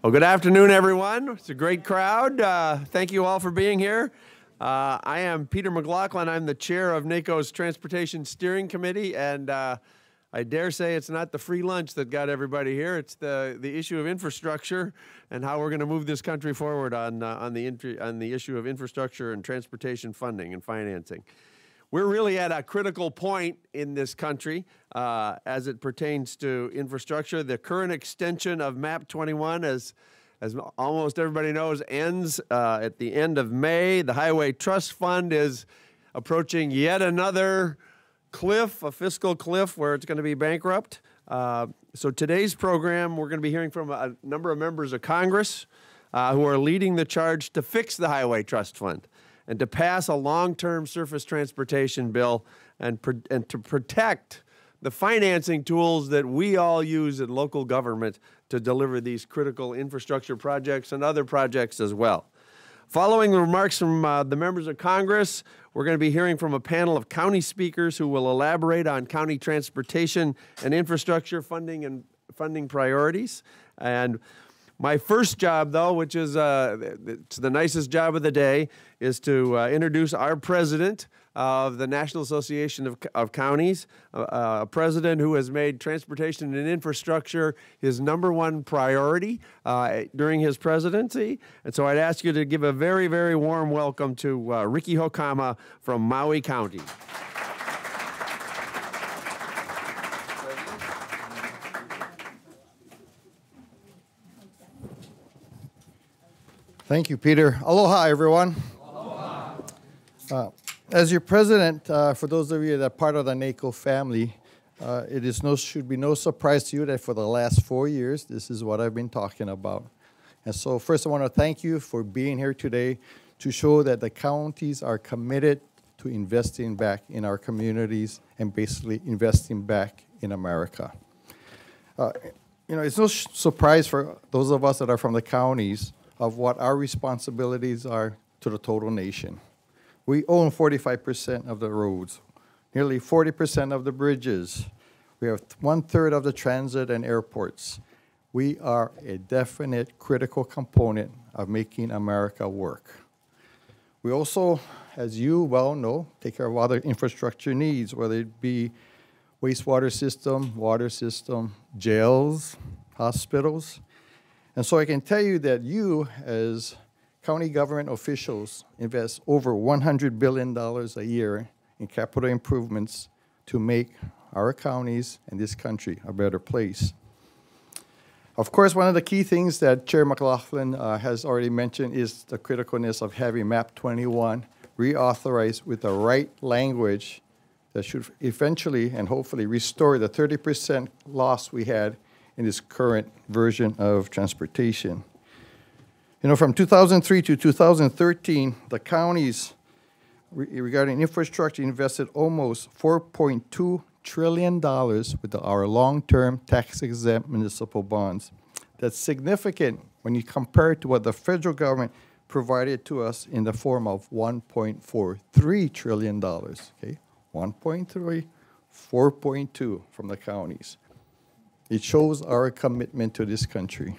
Well, good afternoon, everyone. It's a great crowd. Thank you all for being here. I am Peter McLaughlin. I'm the chair of NACo's Transportation Steering Committee, and I dare say it's not the free lunch that got everybody here. It's the issue of infrastructure and how we're going to move this country forward on the issue of infrastructure and transportation funding and financing. We're really at a critical point in this country as it pertains to infrastructure. The current extension of MAP 21, as almost everybody knows, ends at the end of May. The Highway Trust Fund is approaching yet another cliff, a fiscal cliff, where it's going to be bankrupt. So today's program, we're going to be hearing from a number of members of Congress who are leading the charge to fix the Highway Trust Fund and to pass a long-term surface transportation bill and to protect the financing tools that we all use in local government to deliver these critical infrastructure projects and other projects as well. Following the remarks from the members of Congress, we're going to be hearing from a panel of county speakers who will elaborate on county transportation and infrastructure funding priorities. And my first job, though, which is it's the nicest job of the day, is to introduce our president of the National Association of Counties, a president who has made transportation and infrastructure his #1 priority during his presidency. And so I'd ask you to give a very, very warm welcome to Ricky Hokama from Maui County. Thank you, Peter. Aloha, everyone. Aloha. As your president, for those of you that are part of the NACo family, should be no surprise to you that for the last 4 years, this is what I've been talking about. And so first I want to thank you for being here today to show that the counties are committed to investing back in our communities and basically investing back in America. It's no surprise for those of us that are from the counties of what our responsibilities are to the total nation. We own 45% of the roads, nearly 40% of the bridges. We have 1/3 of the transit and airports. We are a definite critical component of making America work. We also, as you well know, take care of other infrastructure needs, whether it be wastewater system, water system, jails, hospitals. And so I can tell you that you, as county government officials, invest over $100 billion a year in capital improvements to make our counties and this country a better place. Of course, one of the key things that Chair McLaughlin has already mentioned is the criticalness of having MAP 21 reauthorized with the right language that should eventually and hopefully restore the 30% loss we had in this current version of transportation. From 2003 to 2013, the counties regarding infrastructure invested almost $4.2 trillion with our long-term tax-exempt municipal bonds. That's significant when you compare it to what the federal government provided to us in the form of $1.43 trillion. Okay? 1.3, 4.2 from the counties. It shows our commitment to this country.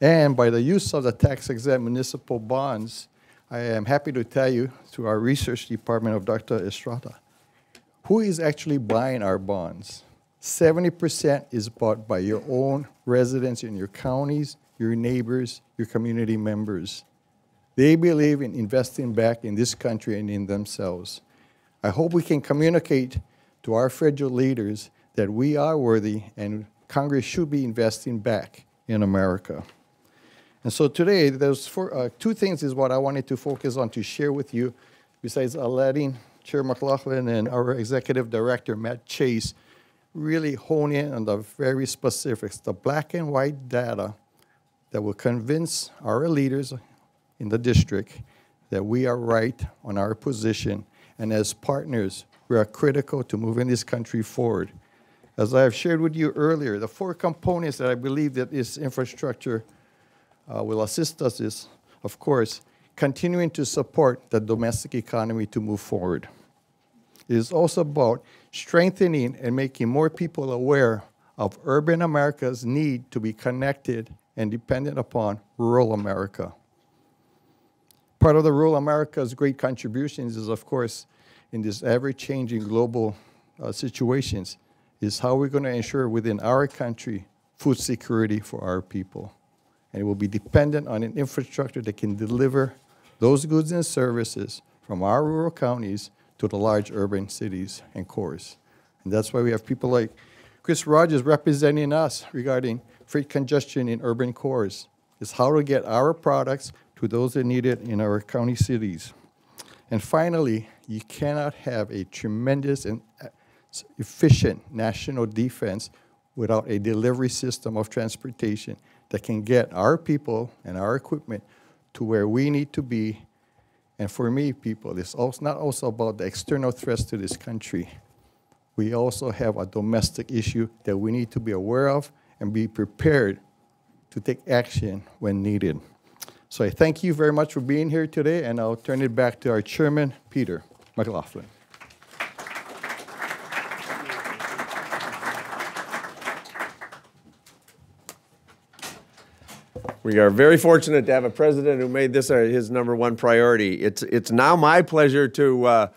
And by the use of the tax-exempt municipal bonds, I am happy to tell you, through our research department of Dr. Estrada, who is actually buying our bonds. 70% is bought by your own residents in your counties, your neighbors, your community members. They believe in investing back in this country and in themselves. I hope we can communicate to our federal leaders that we are worthy and Congress should be investing back in America. And so today, there's two things is what I wanted to focus on to share with you, besides letting Chair McLaughlin and our Executive Director, Matt Chase, really hone in on the very specifics, the black and white data that will convince our leaders in the district that we are right on our position, and as partners, we are critical to moving this country forward. As I have shared with you earlier, the 4 components that I believe that this infrastructure will assist us is, of course, continuing to support the domestic economy to move forward. It is also about strengthening and making more people aware of urban America's need to be connected and dependent upon rural America. Part of the rural America's great contributions is, of course, in this ever-changing global situations, is how we're going to ensure within our country food security for our people. And it will be dependent on an infrastructure that can deliver those goods and services from our rural counties to the large urban cities and cores. And that's why we have people like Chris Rogers representing us regarding freight congestion in urban cores. Is how to get our products to those that need it in our county cities. And finally, you cannot have a tremendous and efficient national defense without a delivery system of transportation that can get our people and our equipment to where we need to be. And for me, people, it's also not also about the external threats to this country. We also have a domestic issue that we need to be aware of and be prepared to take action when needed. So I thank you very much for being here today, and I'll turn it back to our chairman, Peter McLaughlin. We are very fortunate to have a president who made this his #1 priority. It's now my pleasure to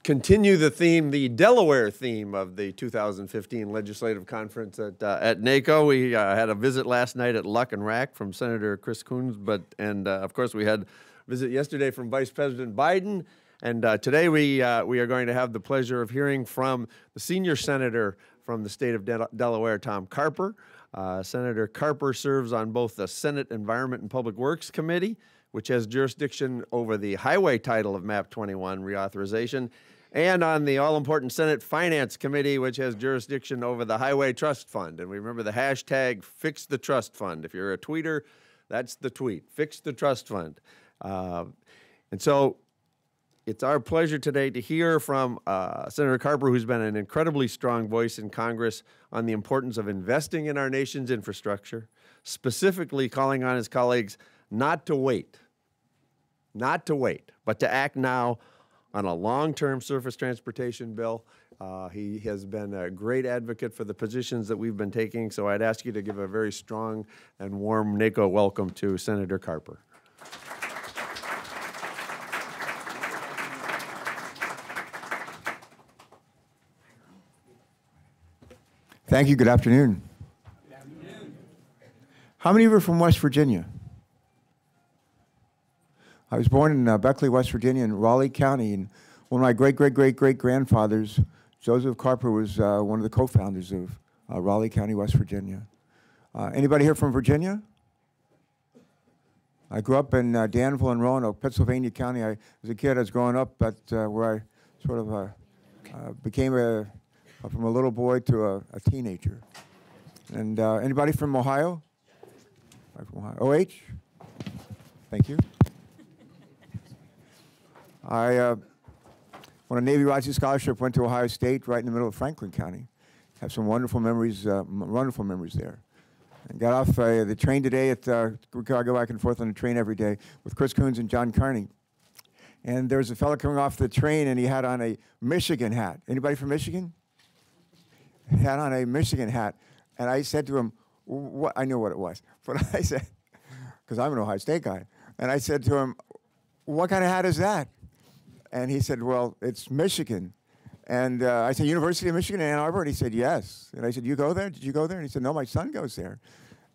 continue the theme, the Delaware theme of the 2015 Legislative Conference at NACo. We had a visit last night at Luck and Rack from Senator Chris Coons, and of course we had a visit yesterday from Vice President Biden. And today we are going to have the pleasure of hearing from the senior senator from the state of Delaware, Tom Carper. Senator Carper serves on both the Senate Environment and Public Works Committee, which has jurisdiction over the highway title of MAP 21 reauthorization, and on the all-important Senate Finance Committee, which has jurisdiction over the Highway Trust Fund. And we remember the hashtag Fix the Trust Fund. If you're a tweeter, that's the tweet, Fix the Trust Fund. And so it's our pleasure today to hear from Senator Carper, who's been an incredibly strong voice in Congress on the importance of investing in our nation's infrastructure, specifically calling on his colleagues not to wait, but to act now on a long-term surface transportation bill. He has been a great advocate for the positions that we've been taking, so I'd ask you to give a very strong and warm NACo welcome to Senator Carper. Thank you. Good afternoon. Good afternoon. How many of you are from West Virginia? I was born in Beckley, West Virginia, in Raleigh County, and one of my great-great-great-great-grandfathers, Joseph Carper, was one of the co-founders of Raleigh County, West Virginia. Anybody here from Virginia? I grew up in Danville and Roanoke, Pennsylvania County. As a kid, I was growing up at where I sort of became from a little boy to a teenager. And anybody from Ohio? From Ohio? OH? Thank you. I won a Navy Rising Scholarship, went to Ohio State, right in the middle of Franklin County. Have some wonderful memories there. And got off the train today I go back and forth on the train every day with Chris Coons and John Carney. And there was a fellow coming off the train, and he had on a Michigan hat. Anybody from Michigan? He had on a Michigan hat. And I said to him, I knew what it was, but I said, because I'm an Ohio State guy, and I said to him, what kind of hat is that? And he said, well, it's Michigan. And I said, University of Michigan in Ann Arbor? And he said, yes. And I said, you go there? Did you go there? And he said, no, my son goes there.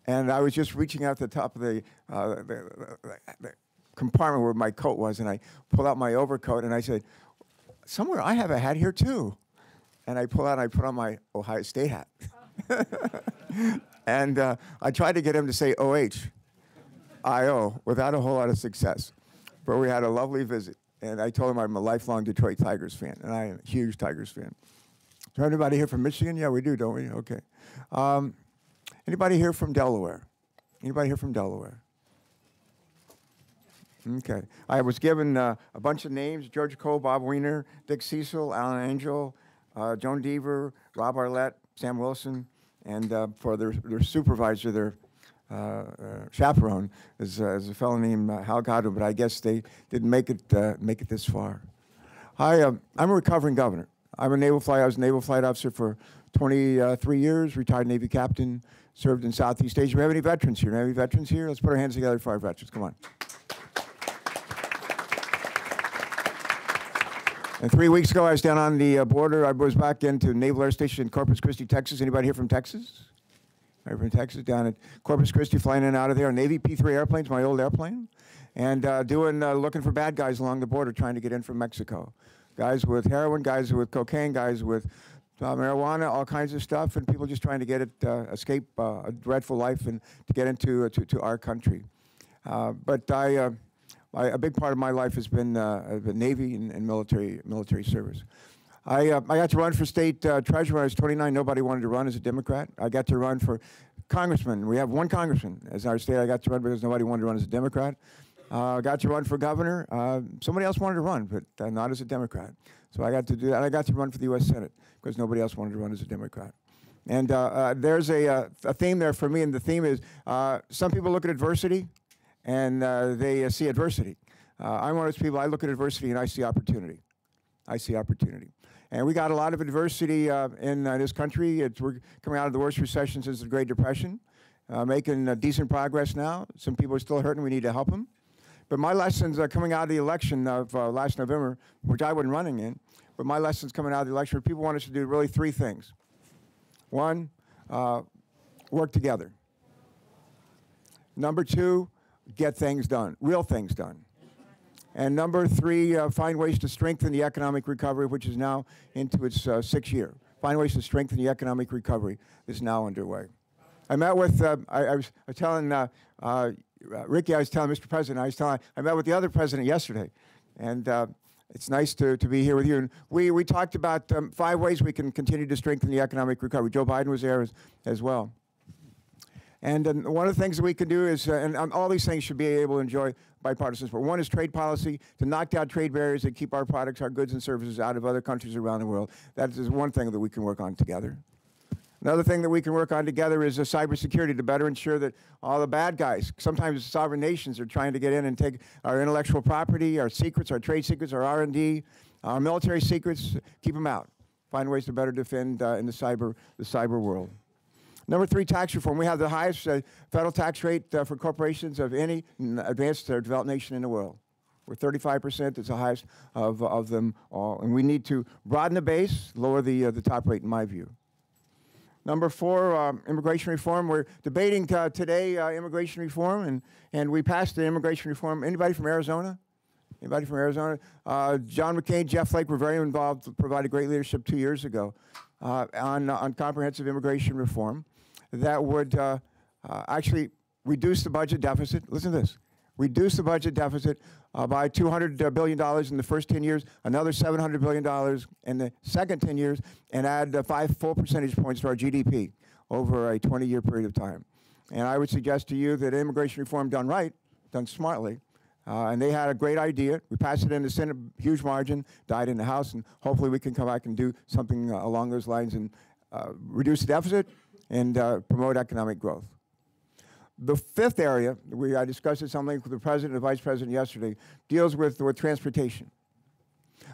And I was just reaching out the top of the compartment where my coat was, and I pulled out my overcoat, and I said, somewhere I have a hat here too. And I put on my Ohio State hat. And I tried to get him to say OH, I-O, without a whole lot of success. But we had a lovely visit. And I told him I'm a lifelong Detroit Tigers fan, and I am a huge Tigers fan. So anybody here from Michigan? Yeah, we do, don't we? Okay. Anybody here from Delaware? Anybody here from Delaware? Okay. I was given a bunch of names: George Cole, Bob Weiner, Dick Cecil, Alan Angel, Joan Deaver, Rob Arlett, Sam Wilson, and for their supervisor, their chaperone is a fellow named Hal Godwin, but I guess they didn't make it this far. I'm a recovering governor. I was a naval flight officer for 23 years, retired Navy captain, served in Southeast Asia. Do we have any veterans here? Do we have any veterans here? Let's put our hands together for our veterans. Come on. And 3 weeks ago, I was down on the border. I was back into Naval Air Station in Corpus Christi, Texas. Anybody here from Texas? Anybody from Texas? Down at Corpus Christi, flying in and out of there. Navy P-3 airplanes, my old airplane. And looking for bad guys along the border trying to get in from Mexico. Guys with heroin, guys with cocaine, guys with marijuana, all kinds of stuff, and people just trying to get it, escape a dreadful life and to get into to our country. But a big part of my life has been the Navy and military service. I got to run for state treasurer when I was 29. Nobody wanted to run as a Democrat. I got to run for congressman. We have one congressman as our state. I got to run because nobody wanted to run as a Democrat. I got to run for governor. Somebody else wanted to run, but not as a Democrat. So I got to do that. I got to run for the U.S. Senate because nobody else wanted to run as a Democrat. And there's a theme there for me, and the theme is some people look at adversity and they see adversity. I'm one of those people, I look at adversity and I see opportunity. I see opportunity. And we got a lot of adversity in this country. We're coming out of the worst recession since the Great Depression, making decent progress now. Some people are still hurting. We need to help them. But my lessons coming out of the election of last November, which I wasn't running in, but my lessons coming out of the election, people want us to do really three things. One, work together. Number two, get things done, real things done. And number three, find ways to strengthen the economic recovery, which is now into its sixth year. Find ways to strengthen the economic recovery that's now underway. I met with, I was telling Ricky, I was telling Mr. President, I met with the other president yesterday. And it's nice to be here with you. And we talked about 5 ways we can continue to strengthen the economic recovery. Joe Biden was there as well. And one of the things that we can do is, and all these things should be able to enjoy bipartisan support. One is trade policy, to knock down trade barriers that keep our products, our goods and services out of other countries around the world. That is one thing that we can work on together. Another thing that we can work on together is cybersecurity, to better ensure that all the bad guys, sometimes sovereign nations, are trying to get in and take our intellectual property, our secrets, our trade secrets, our R&D, our military secrets, keep them out. Find ways to better defend in the cyber world. Number 3, tax reform. We have the highest federal tax rate for corporations of any advanced or developed nation in the world. We're 35%. It's the highest of them all. And we need to broaden the base, lower the top rate, in my view. Number 4, immigration reform. We're debating today immigration reform, and we passed the immigration reform. Anybody from Arizona? Anybody from Arizona? John McCain, Jeff Flake were very involved, provided great leadership 2 years ago on comprehensive immigration reform that would actually reduce the budget deficit. Listen to this. Reduce the budget deficit by $200 billion in the first 10 years, another $700 billion in the second 10 years, and add 5 full percentage points to our GDP over a 20-year period of time. And I would suggest to you that immigration reform done right, done smartly, and they had a great idea. We passed it in the Senate, huge margin, died in the House, and hopefully we can come back and do something along those lines and reduce the deficit and promote economic growth. The 5th area, I discussed something with the President and the Vice President yesterday, deals with transportation.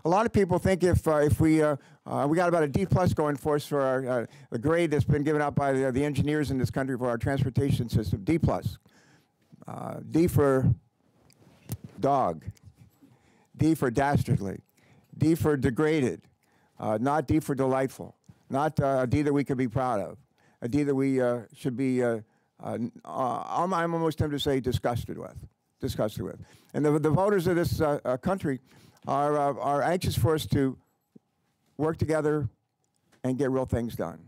A lot of people think if we got about a D+ going for us for the grade that's been given out by the engineers in this country for our transportation system, D+. D for dog, D for dastardly, D for degraded, not D for delightful, not a D that we could be proud of, a D that we should be I'm almost tempted to say disgusted with. And the voters of this country are anxious for us to work together and get real things done.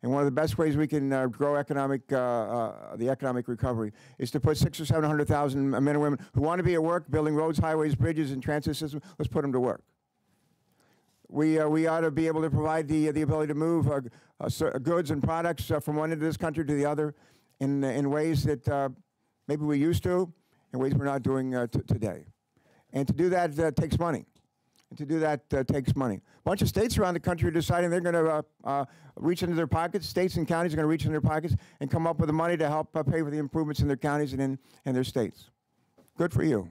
And one of the best ways we can grow the economic recovery is to put 600,000 or 700,000 men and women who want to be at work building roads, highways, bridges, and transit systems. Let's put them to work. We ought to be able to provide the ability to move goods and products from one end of this country to the other in ways that maybe we used to, in ways we're not doing today. And to do that takes money. And to do that takes money. A bunch of states around the country are deciding they're going to reach into their pockets. States and counties are going to reach into their pockets and come up with the money to help pay for the improvements in their counties and in their states. Good for you.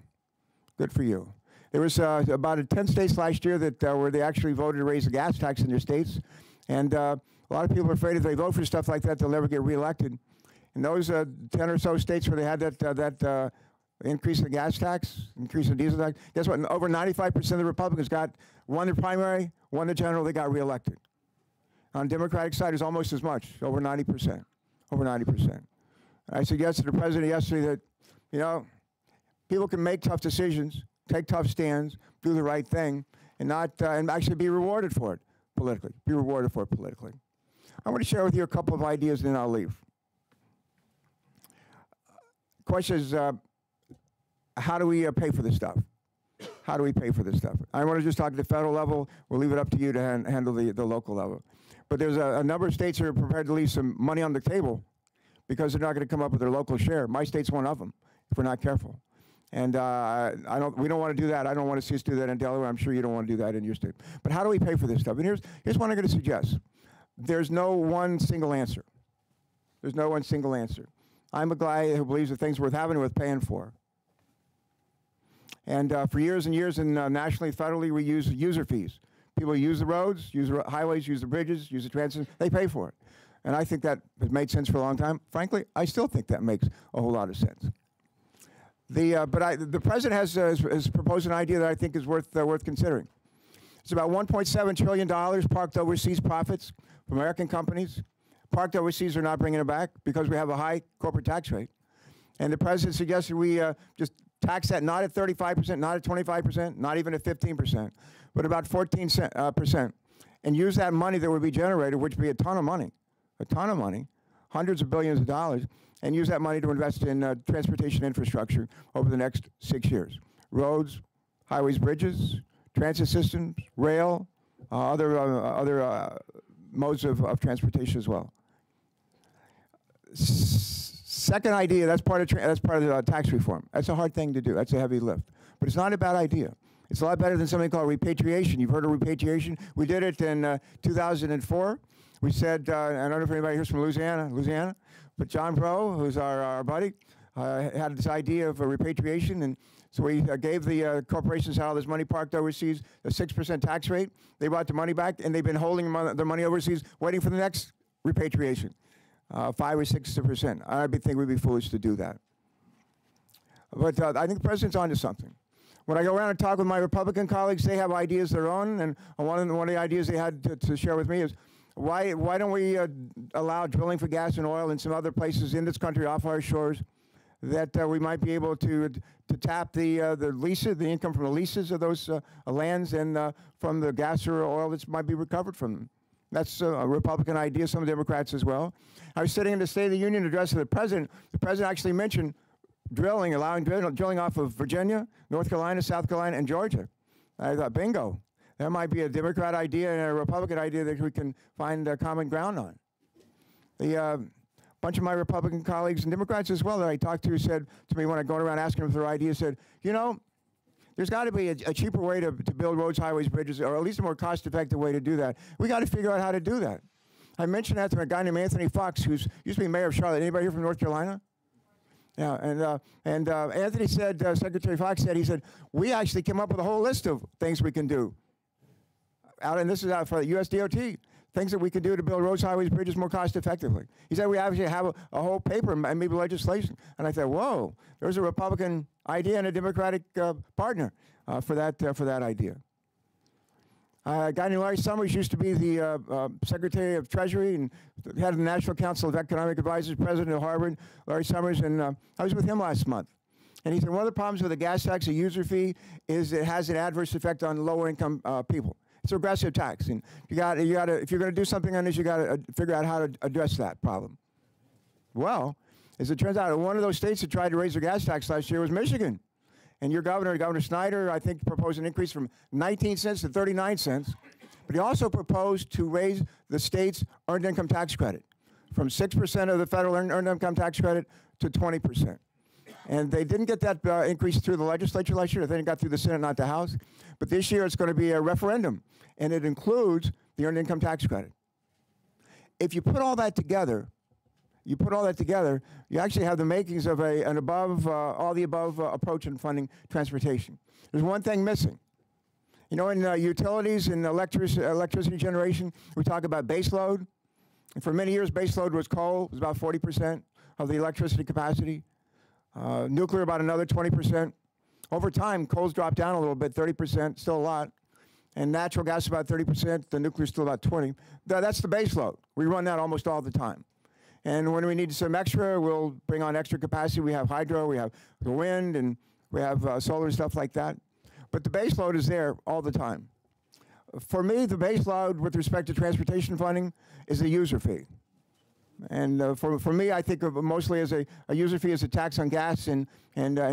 Good for you. There was about 10 states last year that where they actually voted to raise the gas tax in their states. And A lot of people are afraid if they vote for stuff like that, they'll never get reelected. In those 10 or so states where they had that increase in the gas tax, increase in the diesel tax, guess what? Over 95% of the Republicans won the primary, won the general, they got reelected. On the Democratic side, it's almost as much, over 90%. Over 90%. And I suggested to the president yesterday that, you know, people can make tough decisions, take tough stands, do the right thing, and actually be rewarded for it politically. Be rewarded for it politically. I want to share with you a couple of ideas, and then I'll leave. Question is, how do we pay for this stuff? How do we pay for this stuff? I want to just talk at the federal level. We'll leave it up to you to handle the local level. But there's a number of states that are prepared to leave some money on the table because they're not going to come up with their local share. My state's one of them, if we're not careful. And we don't want to do that. I don't want to see us do that in Delaware. I'm sure you don't want to do that in your state. But how do we pay for this stuff? And here's what I'm going to suggest. There's no one single answer. There's no one single answer. I'm a guy who believes that things worth having are worth paying for. And for years and years, and nationally, federally, we use user fees. People use the roads, use the highways, use the bridges, use the transit. They pay for it. And I think that has made sense for a long time. Frankly, I still think that makes a whole lot of sense. The president has proposed an idea that I think is worth considering. It's about $1.7 trillion parked overseas profits from American companies. Parked overseas are not bringing it back because we have a high corporate tax rate. And the president suggested we just tax that not at 35%, not at 25%, not even at 15%, but about 14%, and use that money that would be generated, which would be a ton of money, hundreds of billions of dollars, and use that money to invest in transportation infrastructure over the next 6 years. Roads, highways, bridges, transit systems, rail, other modes of transportation as well. Second idea, that's part of the tax reform. That's a hard thing to do. That's a heavy lift. But it's not a bad idea. It's a lot better than something called repatriation. You've heard of repatriation? We did it in 2004. We said, I don't know if anybody here's from Louisiana, but John Breaux, who's our buddy, had this idea of a repatriation, and so we gave the corporations that had all this money parked overseas a 6% tax rate. They brought the money back, and they've been holding their money overseas, waiting for the next repatriation, 5 or 6%. I think we'd be foolish to do that. But I think the president's onto something. When I go around and talk with my Republican colleagues, they have ideas of their own, and one of the ideas they had to share with me is, why don't we allow drilling for gas and oil in some other places in this country off our shores that we might be able to tap the leases, the income from the leases of those lands, and from the gas or oil that might be recovered from them. That's a Republican idea, some Democrats as well. I was sitting in the State of the Union address of the president. The president actually mentioned drilling, allowing drilling off of Virginia, North Carolina, South Carolina, and Georgia. I thought, bingo. That might be a Democrat idea and a Republican idea that we can find common ground on. The bunch of my Republican colleagues and Democrats as well that I talked to said to me when I go around asking them for their ideas, said, you know, there's got to be a cheaper way to build roads, highways, bridges, or at least a more cost-effective way to do that. We got to figure out how to do that. I mentioned that to a guy named Anthony Fox, who used to be mayor of Charlotte. Anybody here from North Carolina? Yeah, and Anthony said, Secretary Fox said, he said, we actually came up with a whole list of things we can do. And this is out for the US DOT, things that we can do to build roads, highways, bridges more cost effectively. He said we actually have a whole paper and maybe legislation. And I thought, whoa, there's a Republican idea and a Democratic partner for that idea. A guy named Larry Summers used to be the Secretary of Treasury and head of the National Council of Economic Advisors, president of Harvard, Larry Summers, and I was with him last month. And he said one of the problems with the gas tax, a user fee, is it has an adverse effect on lower income people. It's a regressive tax, and you got to if you're going to do something on this, you got to figure out how to address that problem. Well, as it turns out, one of those states that tried to raise their gas tax last year was Michigan, and your Governor Snyder, I think, proposed an increase from 19 cents to 39 cents, but he also proposed to raise the state's earned income tax credit from 6% of the federal earned income tax credit to 20%. And they didn't get that increase through the legislature last year. I think it got through the Senate, not the House. But this year it's going to be a referendum, and it includes the earned income tax credit. If you put all that together, you actually have the makings of an above, all the above approach in funding transportation. There's one thing missing. You know, in utilities and electricity generation, we talk about base load, And for many years, baseload was coal. It was about 40% of the electricity capacity. Nuclear about another 20%. Over time, coal's dropped down a little bit, 30%, still a lot. And natural gas about 30%, the nuclear's still about 20. That's the base load. We run that almost all the time. And when we need some extra, we'll bring on extra capacity. We have hydro, we have the wind, and we have solar and stuff like that. But the base load is there all the time. For me, the base load with respect to transportation funding is a user fee. And for me, I think of it mostly as a user fee as a tax on gas and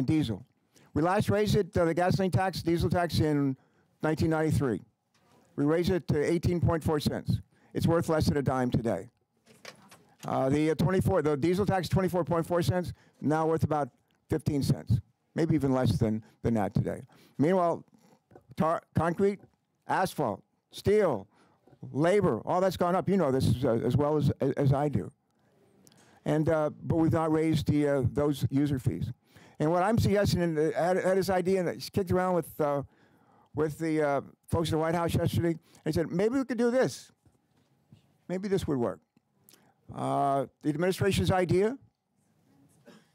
diesel. We last raised it, the gasoline tax, diesel tax in 1993. We raised it to 18.4 cents. It's worth less than a dime today. The diesel tax, 24.4 cents, now worth about 15 cents, maybe even less than that today. Meanwhile, concrete, asphalt, steel, labor, all that's gone up. You know this as well as I do. And but we've not raised those user fees. And what I'm suggesting, and I had this idea, and it's kicked around with the folks at the White House yesterday. I said, maybe we could do this. Maybe this would work. The administration's idea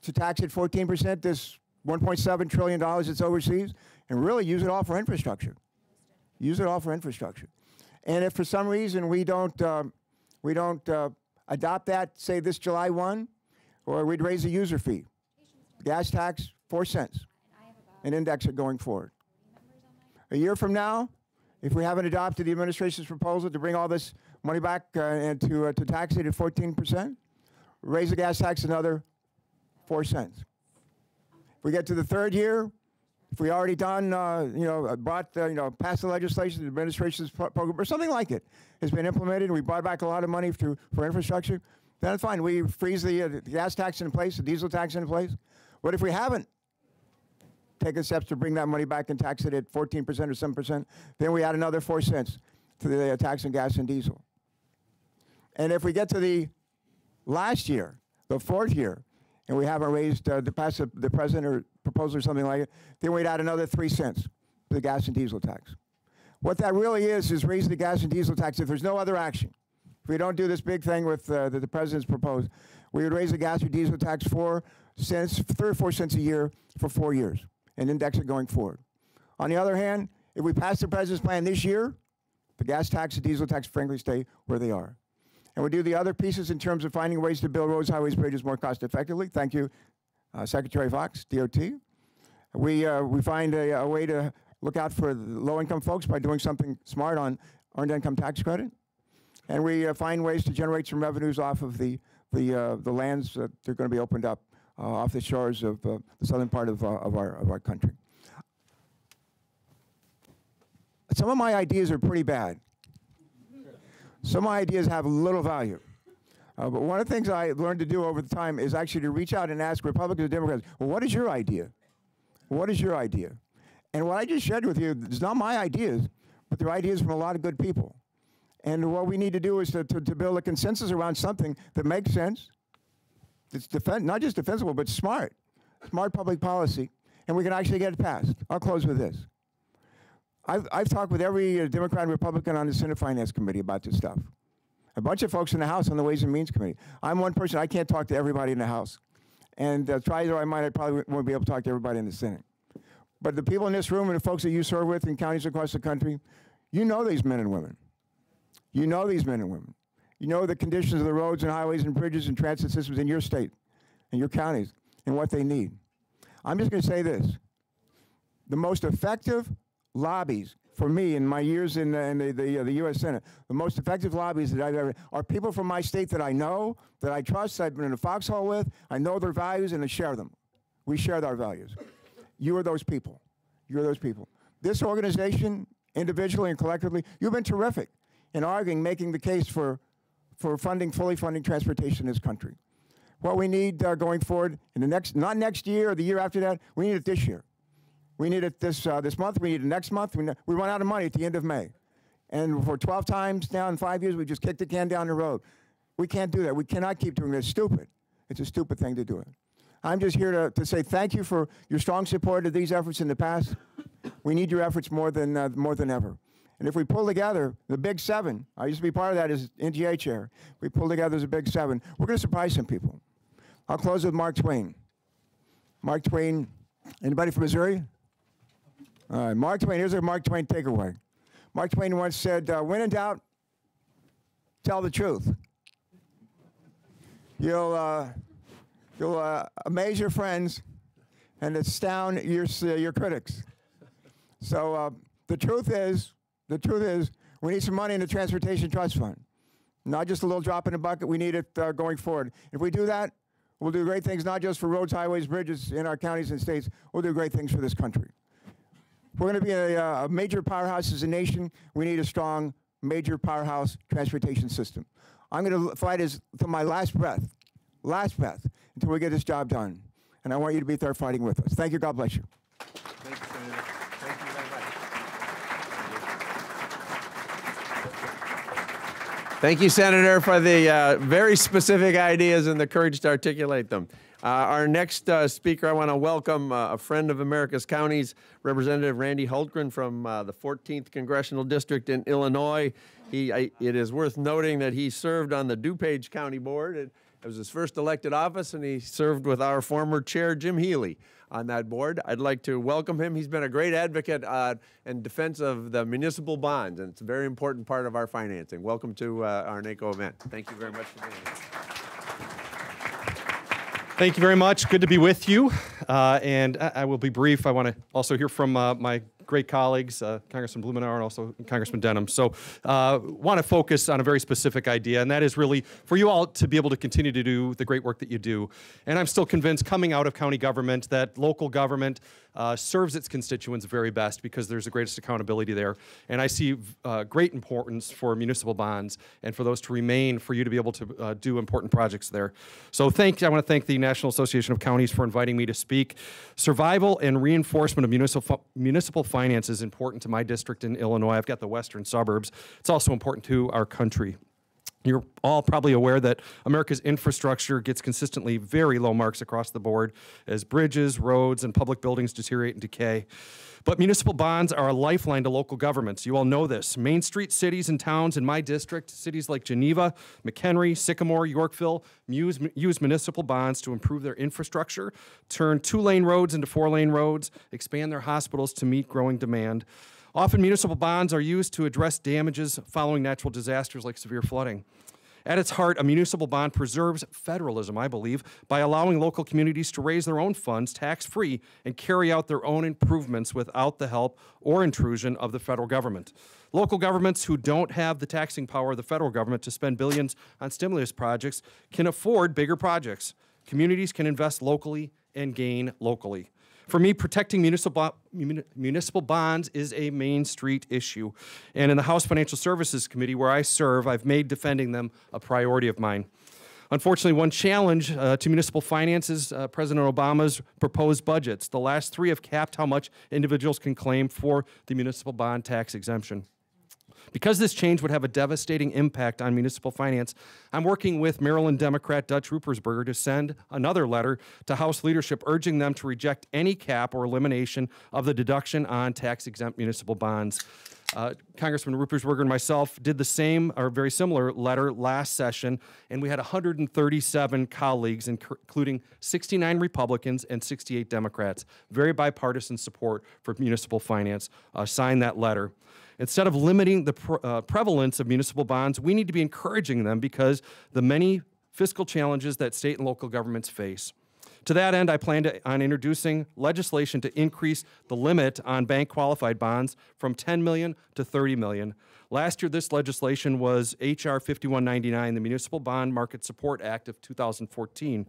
to tax at 14% this $1.7 trillion that's overseas, and really use it all for infrastructure. Use it all for infrastructure. And if for some reason we don't adopt that, say this July 1, or we'd raise the user fee. Gas tax, 4 cents, and index it going forward. A year from now, if we haven't adopted the administration's proposal to bring all this money back and to tax it at 14%, raise the gas tax another 4 cents. If we get to the third year, if we already done, passed the legislation, the administration's program, or something like it has been implemented, and we brought back a lot of money for infrastructure, then fine. We freeze the gas tax in place, the diesel tax in place. But if we haven't taken steps to bring that money back and tax it at 14% or 7%, then we add another 4 cents to the tax on gas and diesel. And if we get to the last year, the fourth year, and we haven't raised the president or proposal or something like it, then we'd add another 3 cents to the gas and diesel tax. What that really is raising the gas and diesel tax if there's no other action. If we don't do this big thing with that the president's proposed, we would raise the gas and diesel tax 4 cents, 3 or 4 cents a year for 4 years and index it going forward. On the other hand, if we pass the president's plan this year, the gas tax and diesel tax frankly stay where they are. And we do the other pieces in terms of finding ways to build roads, highways, bridges more cost effectively. Thank you, Secretary Fox, DOT. We find a way to look out for the low-income folks by doing something smart on earned income tax credit. And we find ways to generate some revenues off of the lands that are going to be opened up off the shores of the southern part of our country. Some of my ideas are pretty bad. Some of my ideas have little value. But one of the things I learned to do over the time is actually to reach out and ask Republicans and Democrats, well, what is your idea? What is your idea? And what I just shared with you is not my ideas, but they're ideas from a lot of good people. And what we need to do is to build a consensus around something that makes sense, that's not just defensible, but smart public policy, and we can actually get it passed. I'll close with this. I've talked with every Democrat and Republican on the Senate Finance Committee about this stuff. A bunch of folks in the House on the Ways and Means Committee. I'm one person, I can't talk to everybody in the House. And try as I might, I probably won't be able to talk to everybody in the Senate. But the people in this room and the folks that you serve with in counties across the country, you know these men and women. You know these men and women. You know the conditions of the roads and highways and bridges and transit systems in your state and your counties and what they need. I'm just going to say this. The most effective lobbies for me in my years in the U.S. Senate, the most effective lobbies that I've ever are people from my state that I know, that I trust, I've been in a foxhole with, I know their values, and I share them. We share our values. You are those people. You're those people. This organization, individually and collectively, you've been terrific in arguing, making the case for fully funding transportation in this country. What we need going forward in the not next year or the year after that, we need it this year. We need it this month. We need it next month. We run out of money at the end of May. And for 12 times now in 5 years, we just kicked the can down the road. We can't do that. We cannot keep doing this. It's stupid. It's a stupid thing to do it. I'm just here to say thank you for your strong support of these efforts in the past. We need your efforts more than ever. And if we pull together the big seven, I used to be part of that as NGA chair. We pull together as a big seven, we're going to surprise some people. I'll close with Mark Twain. Mark Twain, anybody from Missouri? All right, Mark Twain, here's a Mark Twain takeaway. Mark Twain once said, when in doubt, tell the truth. You'll amaze your friends and astound your critics. So the truth is, we need some money in the Transportation Trust Fund. Not just a little drop in the bucket, we need it going forward. If we do that, we'll do great things, not just for roads, highways, bridges in our counties and states, we'll do great things for this country. If we're going to be a major powerhouse as a nation, we need a strong, major powerhouse transportation system. I'm going to fight to my last breath, until we get this job done. And I want you to be there fighting with us. Thank you. God bless you. Thank you, Senator. Thank you very much. Thank you, Senator, for the very specific ideas and the courage to articulate them. Our next speaker, I want to welcome a friend of America's Counties, Representative Randy Hultgren from the 14th Congressional District in Illinois. It is worth noting that he served on the DuPage County Board. It was his first elected office, and he served with our former chair, Jim Healy, on that board. I'd like to welcome him. He's been a great advocate in defense of the municipal bonds, and it's a very important part of our financing. Welcome to our NACo event. Thank you very much for being here. Thank you very much. Good to be with you. And I will be brief. I want to also hear from my great colleagues, Congressman Blumenauer and also Congressman Denham. So want to focus on a very specific idea, and that is really for you all to be able to continue to do the great work that you do. And I'm still convinced, coming out of county government, that local government serves its constituents very best because there's the greatest accountability there. And I see great importance for municipal bonds and for those to remain, for you to be able to do important projects there. So I want to thank the National Association of Counties for inviting me to speak. Survival and reinforcement of municipal finance is important to my district in Illinois. I've got the western suburbs. It's also important to our country. You're all probably aware that America's infrastructure gets consistently very low marks across the board as bridges, roads, and public buildings deteriorate and decay. But municipal bonds are a lifeline to local governments. You all know this. Main Street cities and towns in my district, cities like Geneva, McHenry, Sycamore, Yorkville, use municipal bonds to improve their infrastructure, turn 2-lane roads into 4-lane roads, expand their hospitals to meet growing demand. Often municipal bonds are used to address damages following natural disasters like severe flooding. At its heart, a municipal bond preserves federalism, I believe, by allowing local communities to raise their own funds tax-free and carry out their own improvements without the help or intrusion of the federal government. Local governments who don't have the taxing power of the federal government to spend billions on stimulus projects can afford bigger projects. Communities can invest locally and gain locally. For me, protecting municipal bonds is a Main Street issue. And in the House Financial Services Committee, where I serve, I've made defending them a priority of mine. Unfortunately, one challenge to municipal finance is President Obama's proposed budgets. The last 3 have capped how much individuals can claim for the municipal bond tax exemption. Because this change would have a devastating impact on municipal finance, I'm working with Maryland Democrat Dutch Ruppersberger to send another letter to House leadership urging them to reject any cap or elimination of the deduction on tax-exempt municipal bonds. Congressman Ruppersberger and myself did the same or very similar letter last session, and we had 137 colleagues, including 69 Republicans and 68 Democrats. Very bipartisan support for municipal finance. Sign that letter. Instead of limiting the prevalence of municipal bonds, we need to be encouraging them because the many fiscal challenges that state and local governments face. To that end, I plan on introducing legislation to increase the limit on bank-qualified bonds from $10 million to $30 million. Last year, this legislation was H.R. 5199, the Municipal Bond Market Support Act of 2014.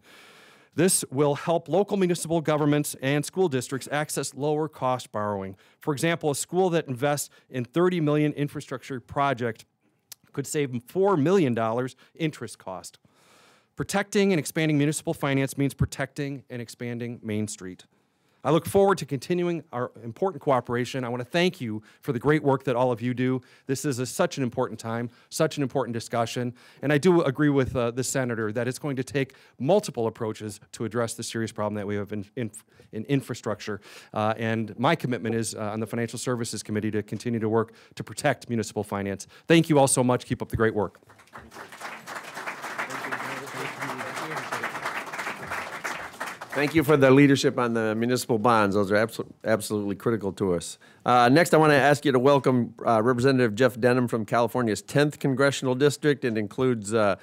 This will help local municipal governments and school districts access lower cost borrowing. For example, a school that invests in $30 million infrastructure project could save $4 million interest cost. Protecting and expanding municipal finance means protecting and expanding Main Street. I look forward to continuing our important cooperation. I want to thank you for the great work that all of you do. This is such an important time, such an important discussion, and I do agree with the senator that it's going to take multiple approaches to address the serious problem that we have in infrastructure. And my commitment is on the Financial Services Committee to continue to work to protect municipal finance. Thank you all so much. Keep up the great work. Thank you for the leadership on the municipal bonds. Those are absolutely critical to us. Next, I want to ask you to welcome Representative Jeff Denham from California's 10th Congressional District. It includes the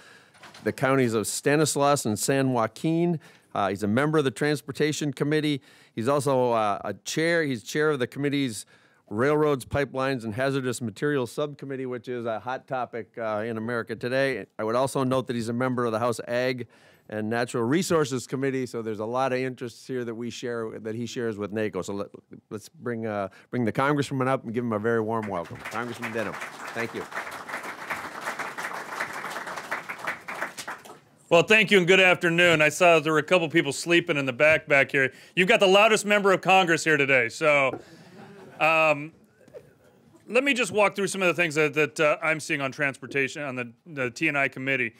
counties of Stanislaus and San Joaquin. He's a member of the Transportation Committee. He's also He's chair of the committee's Railroads, Pipelines, and Hazardous Materials Subcommittee, which is a hot topic in America today. I would also note that he's a member of the House Ag and Natural Resources Committee, so there's a lot of interests here that he shares with NACo. So let's bring the Congressman up and give him a very warm welcome. Congressman Denham, thank you. Well, thank you and good afternoon. I saw there were a couple people sleeping in the back here. You've got the loudest member of Congress here today, so let me just walk through some of the things that I'm seeing on transportation on the T&I committee.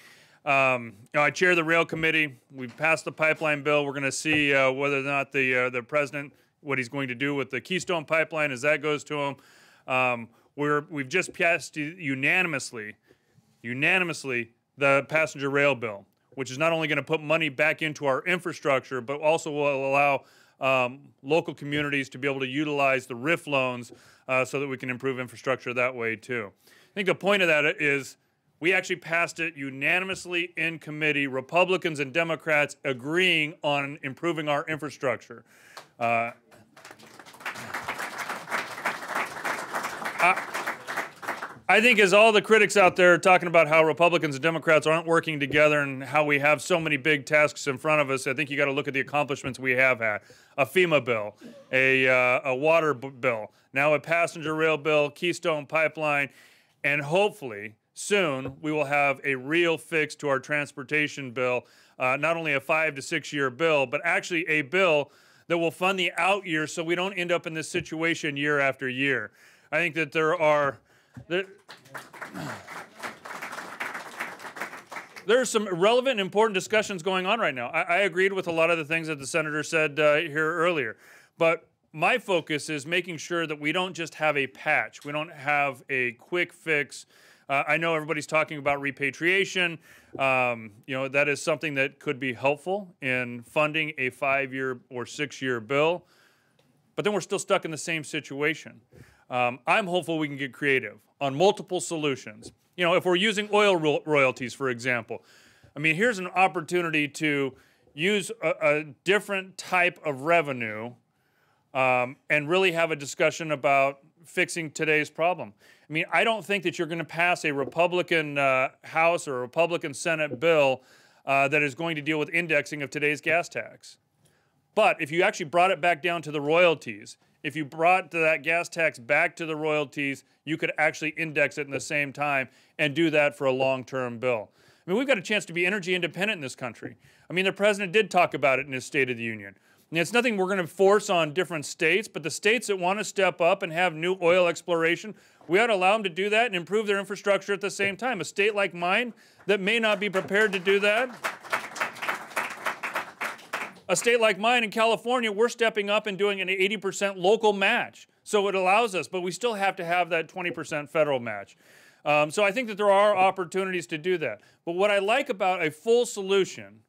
I chair the Rail Committee. We've passed the pipeline bill. We're going to see whether or not the president, what he's going to do with the Keystone Pipeline as that goes to him. We've just passed unanimously the passenger rail bill, which is not only going to put money back into our infrastructure, but also will allow local communities to be able to utilize the RIF loans so that we can improve infrastructure that way too. I think the point of that is we actually passed it unanimously in committee, Republicans and Democrats agreeing on improving our infrastructure. I think as all the critics out there are talking about how Republicans and Democrats aren't working together and how we have so many big tasks in front of us, I think you got to look at the accomplishments we have had. A FEMA bill, a water bill, now a passenger rail bill, Keystone Pipeline, and hopefully soon we will have a real fix to our transportation bill, not only a 5 to 6 year bill, but actually a bill that will fund the out years so we don't end up in this situation year after year. I think that there's some relevant and important discussions going on right now. I agreed with a lot of the things that the senator said here earlier, but my focus is making sure that we don't just have a patch. We don't have a quick fix. I know everybody's talking about repatriation. That is something that could be helpful in funding a 5-year or 6-year bill, but then we're still stuck in the same situation. I'm hopeful we can get creative on multiple solutions. If we're using oil royalties, for example, here's an opportunity to use a different type of revenue and really have a discussion about fixing today's problem. I don't think that you're going to pass a Republican House or a Republican Senate bill that is going to deal with indexing of today's gas tax. But if you actually brought it back down to the royalties, if you brought that gas tax back to the royalties, you could actually index it in the same time and do that for a long-term bill. We've got a chance to be energy independent in this country. The president did talk about it in his State of the Union. It's nothing we're going to force on different states, but the states that want to step up and have new oil exploration, we ought to allow them to do that and improve their infrastructure at the same time. A state like mine that may not be prepared to do that, a state like mine in California, we're stepping up and doing an 80% local match. So it allows us, but we still have to have that 20% federal match. So I think that there are opportunities to do that. But what I like about a full solution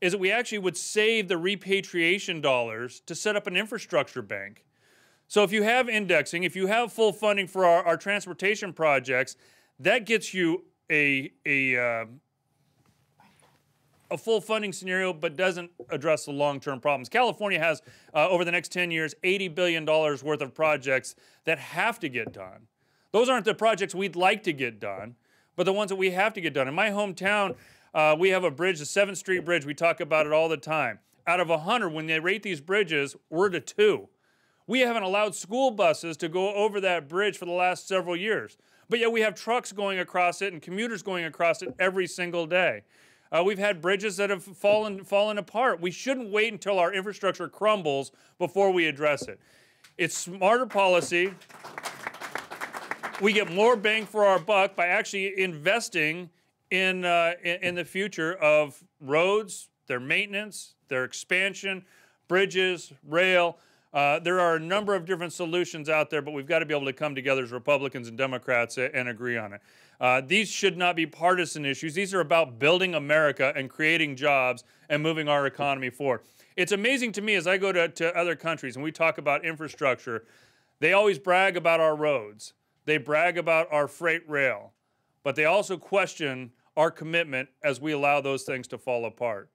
is that we actually would save the repatriation dollars to set up an infrastructure bank. So if you have indexing, if you have full funding for our transportation projects, that gets you a full funding scenario, but doesn't address the long-term problems. California has, over the next 10 years, $80 billion worth of projects that have to get done. Those aren't the projects we'd like to get done, but the ones that we have to get done. In my hometown, we have a bridge, the 7th Street Bridge. We talk about it all the time. Out of 100, when they rate these bridges, we're to 2. We haven't allowed school buses to go over that bridge for the last several years. But yet we have trucks going across it and commuters going across it every single day. We've had bridges that have fallen apart. We shouldn't wait until our infrastructure crumbles before we address it. It's smarter policy. We get more bang for our buck by actually investing in the future of roads, their maintenance, their expansion, bridges, rail. There are a number of different solutions out there, but we've got to be able to come together as Republicans and Democrats and agree on it. These should not be partisan issues. These are about building America and creating jobs and moving our economy forward. It's amazing to me as I go to other countries and we talk about infrastructure, they always brag about our roads. They brag about our freight rail, but they also question our commitment as we allow those things to fall apart.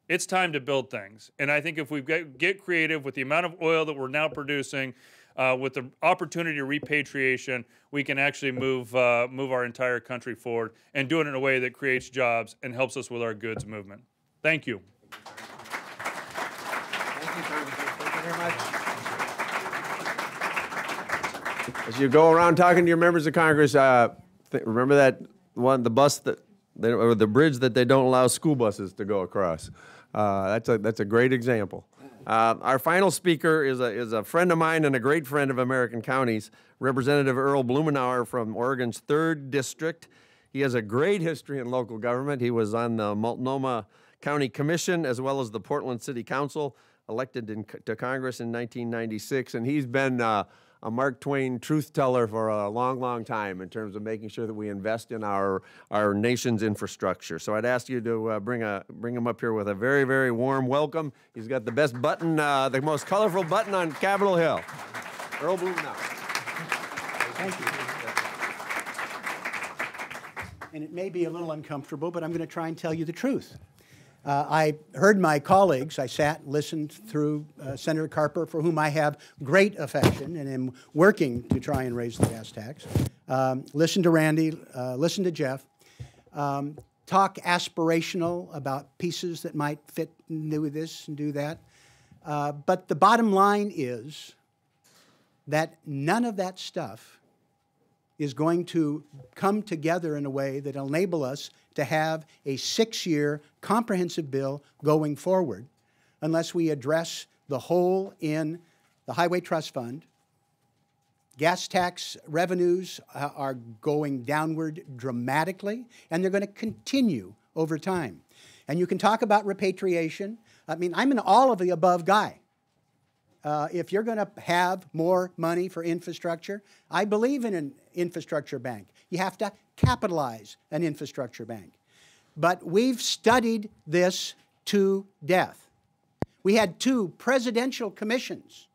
It's time to build things. And I think if we get creative with the amount of oil that we're now producing, with the opportunity to repatriation, we can actually move our entire country forward and do it in a way that creates jobs and helps us with our goods movement. Thank you. Thank you, Congressman. Thank you very much. As you go around talking to your members of Congress, remember that one, the bus that, or the bridge that they don't allow school buses to go across. That's a great example. Our final speaker is a friend of mine and a great friend of American Counties, Representative Earl Blumenauer from Oregon's 3rd District. He has a great history in local government. He was on the Multnomah County Commission as well as the Portland City Council, elected to Congress in 1996, and he's been a Mark Twain truth teller for a long, long time in terms of making sure that we invest in our nation's infrastructure. So I'd ask you to bring him up here with a very, very warm welcome. He's got the best button, the most colorful button on Capitol Hill. Earl Blumenauer. Thank you. And it may be a little uncomfortable, but I'm going to try and tell you the truth. I heard my colleagues. I sat, listened through Senator Carper, for whom I have great affection and am working to try and raise the gas tax. Listen to Randy, listen to Jeff, talk aspirational about pieces that might fit into this and do that. But the bottom line is that none of that stuff is going to come together in a way that will enable us to have a 6-year comprehensive bill going forward unless we address the hole in the Highway Trust Fund. Gas tax revenues are going downward dramatically, and they're going to continue over time. And you can talk about repatriation. I mean, I'm an all of the above guy. If you're going to have more money for infrastructure, I believe in an infrastructure bank. You have to capitalize an infrastructure bank. But we've studied this to death. We had 2 presidential commissions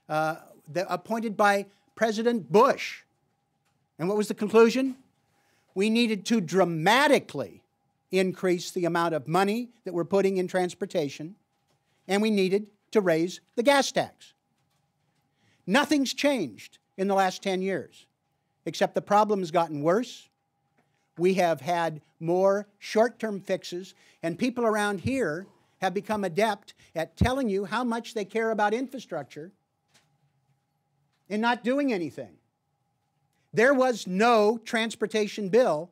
appointed by President Bush. And what was the conclusion? We needed to dramatically increase the amount of money that we're putting in transportation, and we needed to raise the gas tax. Nothing's changed in the last 10 years, except the problem has gotten worse. We have had more short-term fixes, and people around here have become adept at telling you how much they care about infrastructure and not doing anything. There was no transportation bill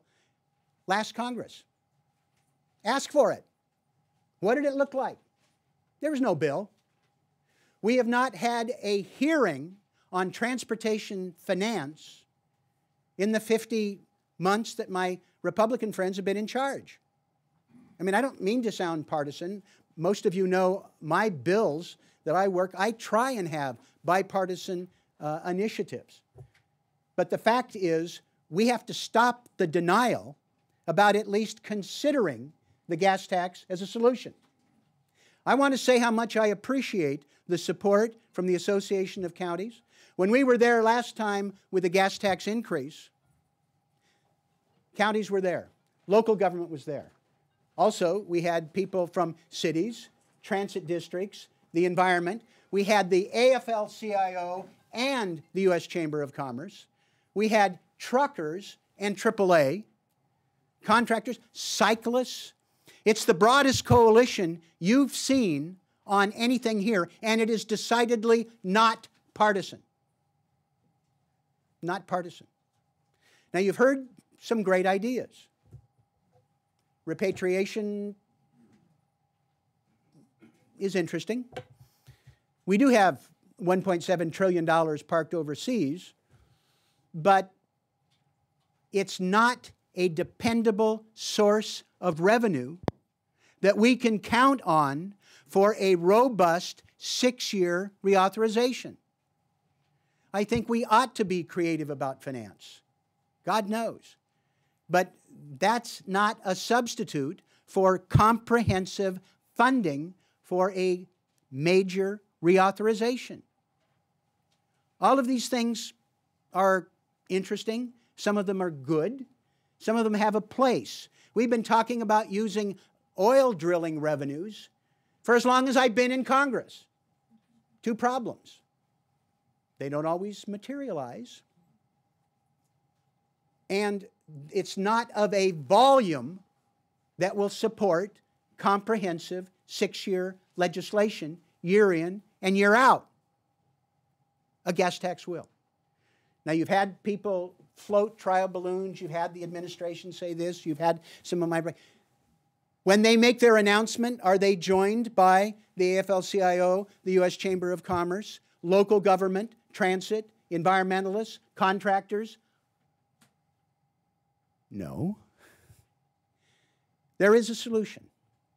last Congress. Ask for it. What did it look like? There was no bill. We have not had a hearing on transportation finance in the 50 months that my Republican friends have been in charge. I mean, I don't mean to sound partisan. Most of you know my bills that I work, I try and have bipartisan initiatives. But the fact is, we have to stop the denial about at least considering the gas tax as a solution. I want to say how much I appreciate the support from the Association of Counties. When we were there last time with the gas tax increase, counties were there. Local government was there. Also, we had people from cities, transit districts, the environment. We had the AFL-CIO and the U.S. Chamber of Commerce. We had truckers and AAA, contractors, cyclists. It's the broadest coalition you've seen on anything here, and it is decidedly not partisan. Not partisan. Now, you've heard some great ideas. Repatriation is interesting. We do have $1.7 trillion parked overseas, but it's not a dependable source of revenue that we can count on for a robust 6-year reauthorization. I think we ought to be creative about finance. God knows. But that's not a substitute for comprehensive funding for a major reauthorization. All of these things are interesting. Some of them are good. Some of them have a place. We've been talking about using oil drilling revenues for as long as I've been in Congress. 2 problems. They don't always materialize. And it's not of a volume that will support comprehensive 6-year legislation year in and year out. A gas tax will. Now, you've had people float trial balloons. You've had the administration say this. You've had some of my... When they make their announcement, are they joined by the AFL-CIO, the U.S. Chamber of Commerce, local government, transit, environmentalists, contractors? No. There is a solution,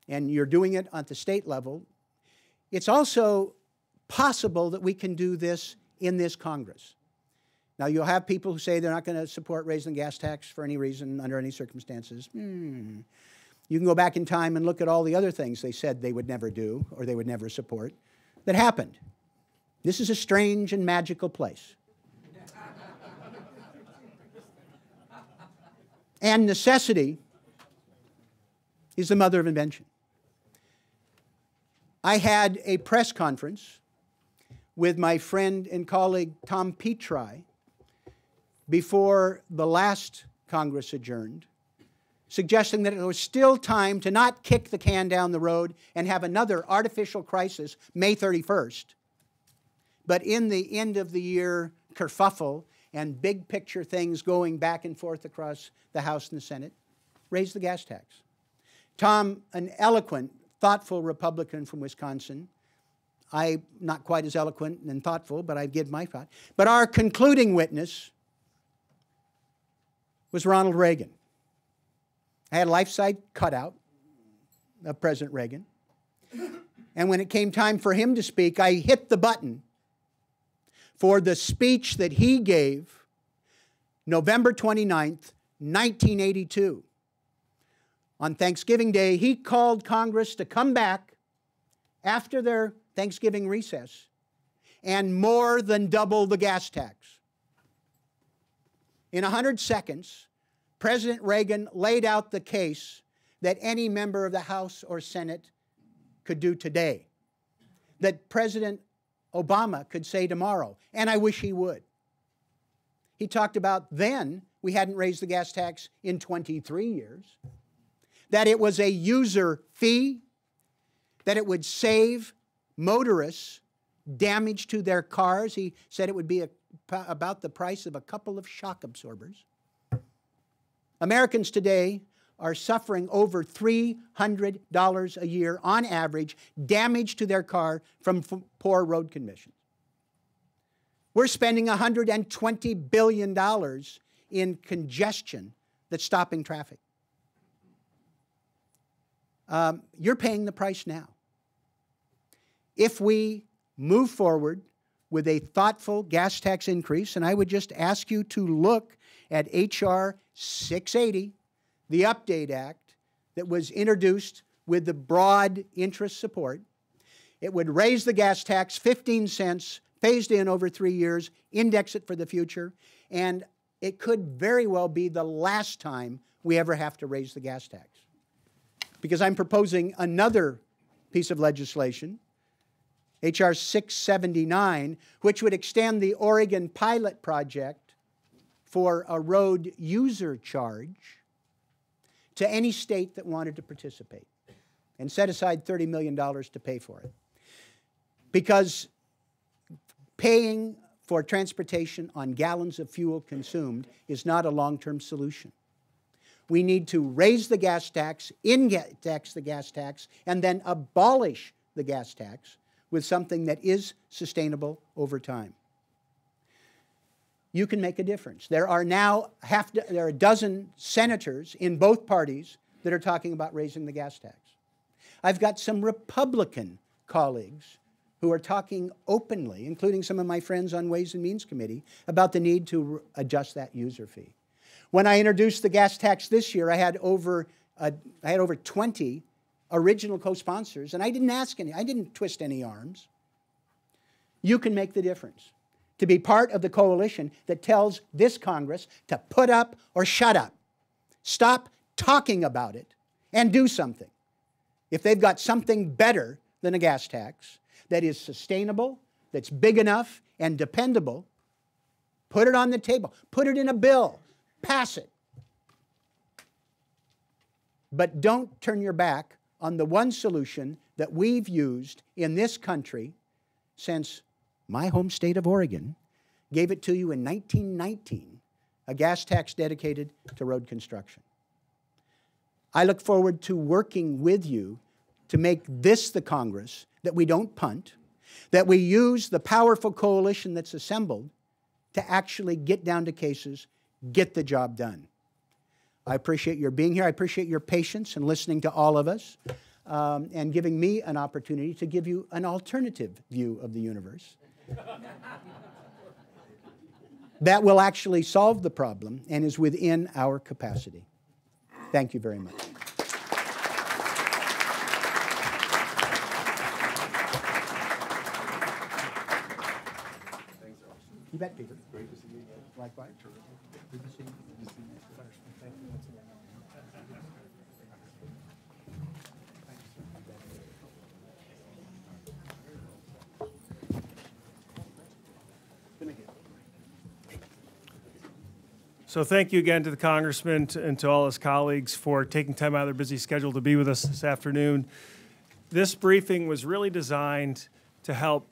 and you're doing it at the state level. It's also possible that we can do this in this Congress. Now, you'll have people who say they're not going to support raising the gas tax for any reason, under any circumstances. You can go back in time and look at all the other things they said they would never do or they would never support that happened. This is a strange and magical place. And necessity is the mother of invention. I had a press conference with my friend and colleague Tom Petri before the last Congress adjourned, suggesting that it was still time to not kick the can down the road and have another artificial crisis May 31st, but in the end of the year kerfuffle and big picture things going back and forth across the House and the Senate, raise the gas tax. Tom, an eloquent, thoughtful Republican from Wisconsin, I'm not quite as eloquent and thoughtful, but I give my thought. But our concluding witness was Ronald Reagan. I had a life-size cutout of President Reagan. And when it came time for him to speak, I hit the button for the speech that he gave November 29th, 1982. On Thanksgiving Day, he called Congress to come back after their Thanksgiving recess and more than double the gas tax. In 100 seconds, President Reagan laid out the case that any member of the House or Senate could do today, that President Obama could say tomorrow, and I wish he would. He talked about then we hadn't raised the gas tax in 23 years, that it was a user fee, that it would save motorists damage to their cars. He said it would be about the price of a couple of shock absorbers. Americans today are suffering over $300 a year on average damage to their car from poor road conditions. We're spending $120 billion in congestion that's stopping traffic. You're paying the price now. If we move forward with a thoughtful gas tax increase, and I would just ask you to look at H.R. 680, the Update Act that was introduced with the broad interest support. It would raise the gas tax 15 cents, phased in over 3 years, index it for the future, and it could very well be the last time we ever have to raise the gas tax. Because I'm proposing another piece of legislation, H.R. 679, which would extend the Oregon pilot project for a road user charge to any state that wanted to participate and set aside $30 million to pay for it. Because paying for transportation on gallons of fuel consumed is not a long-term solution. We need to raise the gas tax, index the gas tax, and then abolish the gas tax with something that is sustainable over time. You can make a difference. There are now there are a dozen senators in both parties that are talking about raising the gas tax. I've got some Republican colleagues who are talking openly, including some of my friends on Ways and Means Committee, about the need to adjust that user fee. When I introduced the gas tax this year, I had over 20 original co-sponsors, and I didn't twist any arms. You can make the difference. To be part of the coalition that tells this Congress to put up or shut up. Stop talking about it and do something. If they've got something better than a gas tax that is sustainable, that's big enough and dependable, put it on the table. Put it in a bill. Pass it. But don't turn your back on the one solution that we've used in this country since my home state of Oregon gave it to you in 1919, a gas tax dedicated to road construction. I look forward to working with you to make this the Congress that we don't punt, that we use the powerful coalition that's assembled to actually get down to cases, get the job done. I appreciate your being here. I appreciate your patience and listening to all of us and giving me an opportunity to give you an alternative view of the universe that will actually solve the problem and is within our capacity. Thank you very much. You bet, Peter. Great to see you. Likewise. Good to see you. Thank you. So thank you again to the Congressman and to all his colleagues for taking time out of their busy schedule to be with us this afternoon. This briefing was really designed to help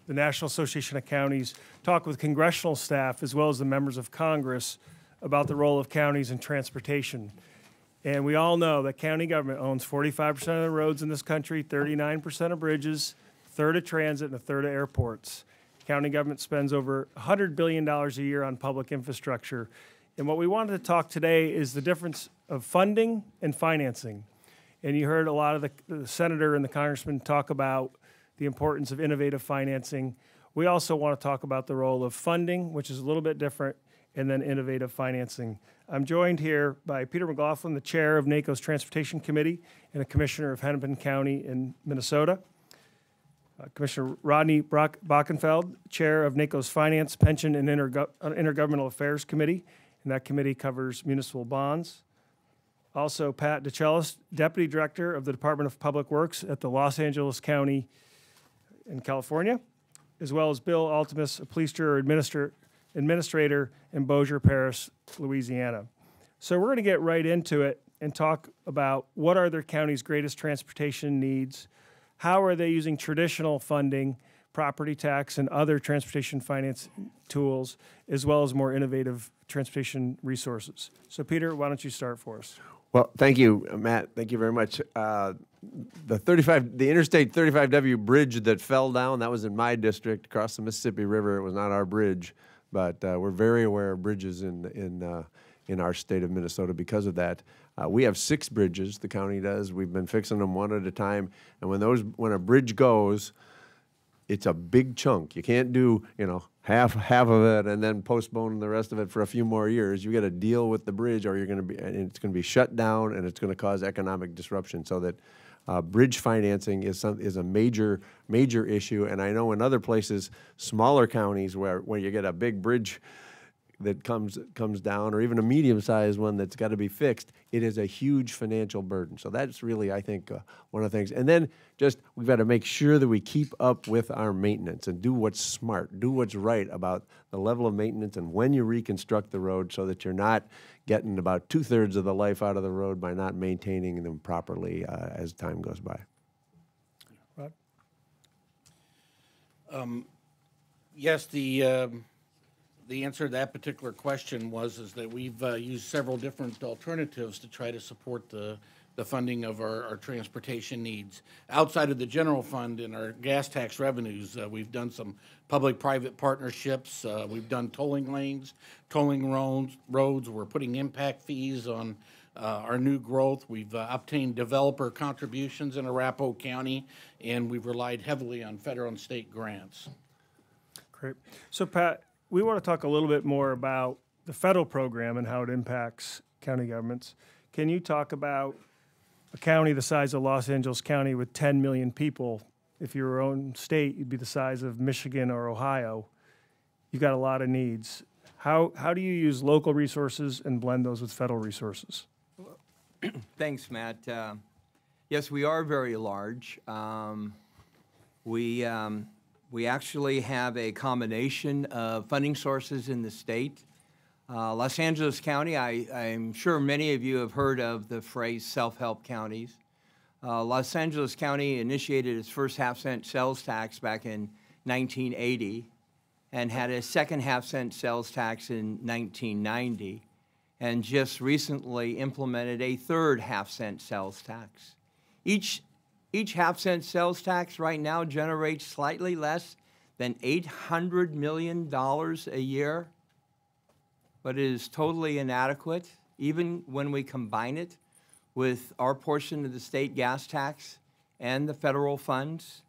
the National Association of Counties talk with congressional staff as well as the members of Congress about the role of counties in transportation. And we all know that county government owns 45% of the roads in this country, 39% of bridges, a third of transit, and a third of airports. County government spends over $100 billion a year on public infrastructure. And what we wanted to talk today is the difference of funding and financing. And you heard a lot of the senator and the congressman talk about the importance of innovative financing. We also want to talk about the role of funding, which is a little bit different, and then innovative financing. I'm joined here by Peter McLaughlin, the chair of NACo's Transportation Committee and a commissioner of Hennepin County in Minnesota. Commissioner Rodney Bockenfeld, chair of NACo's Finance, Pension, and Intergovernmental Affairs Committee, and that committee covers municipal bonds. Also, Pat DeCellis, deputy director of the Department of Public Works at the Los Angeles County in California, as well as Bill Altimus, a police juror administrator in Bossier Parish, Louisiana. So we're going to get right into it and talk about what are their county's greatest transportation needs, how are they using traditional funding, property tax, and other transportation finance tools, as well as more innovative transportation resources. So Peter, why don't you start for us? Well, thank you, Matt. Thank you very much. The Interstate 35W bridge that fell down, that was in my district across the Mississippi River. It was not our bridge, but we're very aware of bridges in our state of Minnesota because of that. We have 6 bridges, the county does. We've been fixing them one at a time. And when a bridge goes, it's a big chunk. You can't do, half of it and then postpone the rest of it for a few more years. You got to deal with the bridge, or it's going to be shut down, and it's going to cause economic disruption. So that bridge financing is a major issue. And I know in other places, smaller counties where you get a big bridge that comes down, or even a medium-sized one that's got to be fixed, it is a huge financial burden. So that's really, I think, one of the things. And then we've got to make sure that we keep up with our maintenance and do what's smart, do what's right about the level of maintenance and when you reconstruct the road, so that you're not getting about 2/3 of the life out of the road by not maintaining them properly as time goes by. Rod? Yes, the answer to that particular question is that we've used several different alternatives to try to support the the funding of our transportation needs. Outside of the general fund and our gas tax revenues, we've done some public-private partnerships. We've done tolling lanes, tolling roads. We're putting impact fees on our new growth. We've obtained developer contributions in Arapahoe County, and we've relied heavily on federal and state grants. Great. So, Pat, we want to talk a little bit more about the federal program and how it impacts county governments. Can you talk about a county the size of Los Angeles County with 10 million people? If you were your own state, you'd be the size of Michigan or Ohio. You've got a lot of needs. How do you use local resources and blend those with federal resources? Thanks, Matt. Yes, we are very large. We actually have a combination of funding sources in the state. Los Angeles County, I'm sure many of you have heard of the phrase self-help counties. Los Angeles County initiated its first half-cent sales tax back in 1980 and had a second half-cent sales tax in 1990 and just recently implemented a third half-cent sales tax. Each half-cent sales tax right now generates slightly less than $800 million a year, but it is totally inadequate, even when we combine it with our portion of the state gas tax and the federal funds.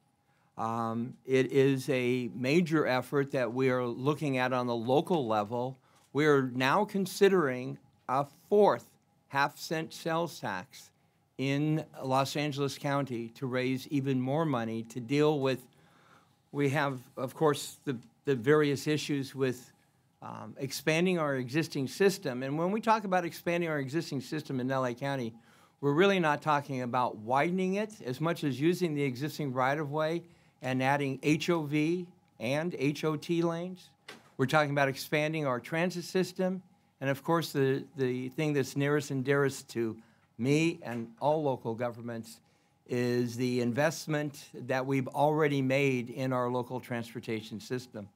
It is a major effort that we are looking at on the local level. We are now considering a fourth half-cent sales tax in Los Angeles County to raise even more money to deal with. We have, of course, the various issues with expanding our existing system. And when we talk about expanding our existing system in LA County, we're really not talking about widening it as much as using the existing right-of-way and adding HOV and HOT lanes. We're talking about expanding our transit system. And of course, the thing that's nearest and dearest to me and all local governments is the investment that we've already made in our local transportation system.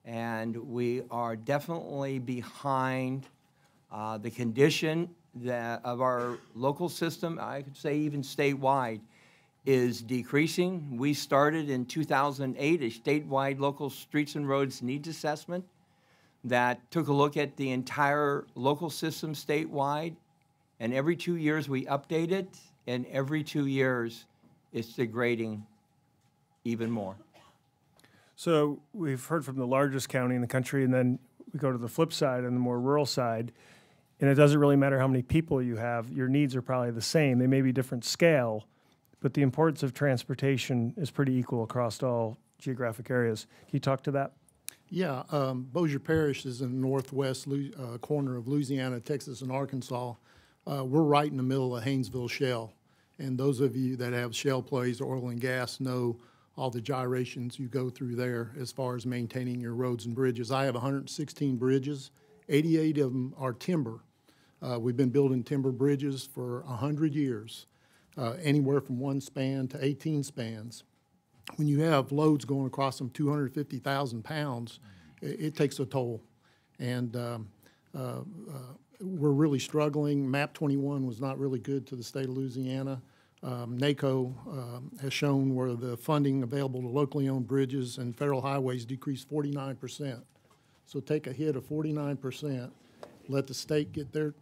And we are definitely behind the condition of our local system, I could say even statewide, is decreasing. We started in 2008 a statewide local streets and roads needs assessment that took a look at the entire local system statewide, and every 2 years we update it, and every 2 years it's degrading even more. So we've heard from the largest county in the country, and then we go to the flip side and the more rural side, and it doesn't really matter how many people you have. Your needs are probably the same. They may be different scale, but the importance of transportation is pretty equal across all geographic areas. Can you talk to that? Yeah, Bossier Parish is in the northwest corner of Louisiana, Texas, and Arkansas. We're right in the middle of Haynesville Shale, and those of you that have shale plays or oil and gas know all the gyrations you go through there as far as maintaining your roads and bridges. I have 116 bridges. 88 of them are timber. We've been building timber bridges for 100 years, anywhere from 1 span to 18 spans. When you have loads going across them 250,000 pounds, it takes a toll. And we're really struggling. MAP 21 was not really good to the state of Louisiana. NACo has shown where the funding available to locally owned bridges and federal highways decreased 49%. So take a hit of 49%, let the state get their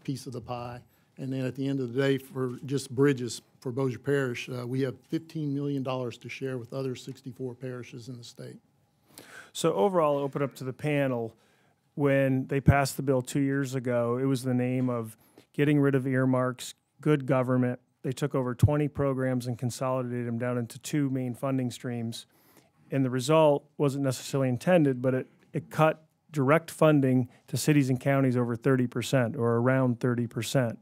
piece of the pie, and then at the end of the day, for just bridges for Bossier Parish, we have $15 million to share with other 64 parishes in the state. So overall, I'll open up to the panel. When they passed the bill 2 years ago, it was the name of getting rid of earmarks, good government. They took over 20 programs and consolidated them down into 2 main funding streams. And the result wasn't necessarily intended, but it cut direct funding to cities and counties over 30% or around 30%.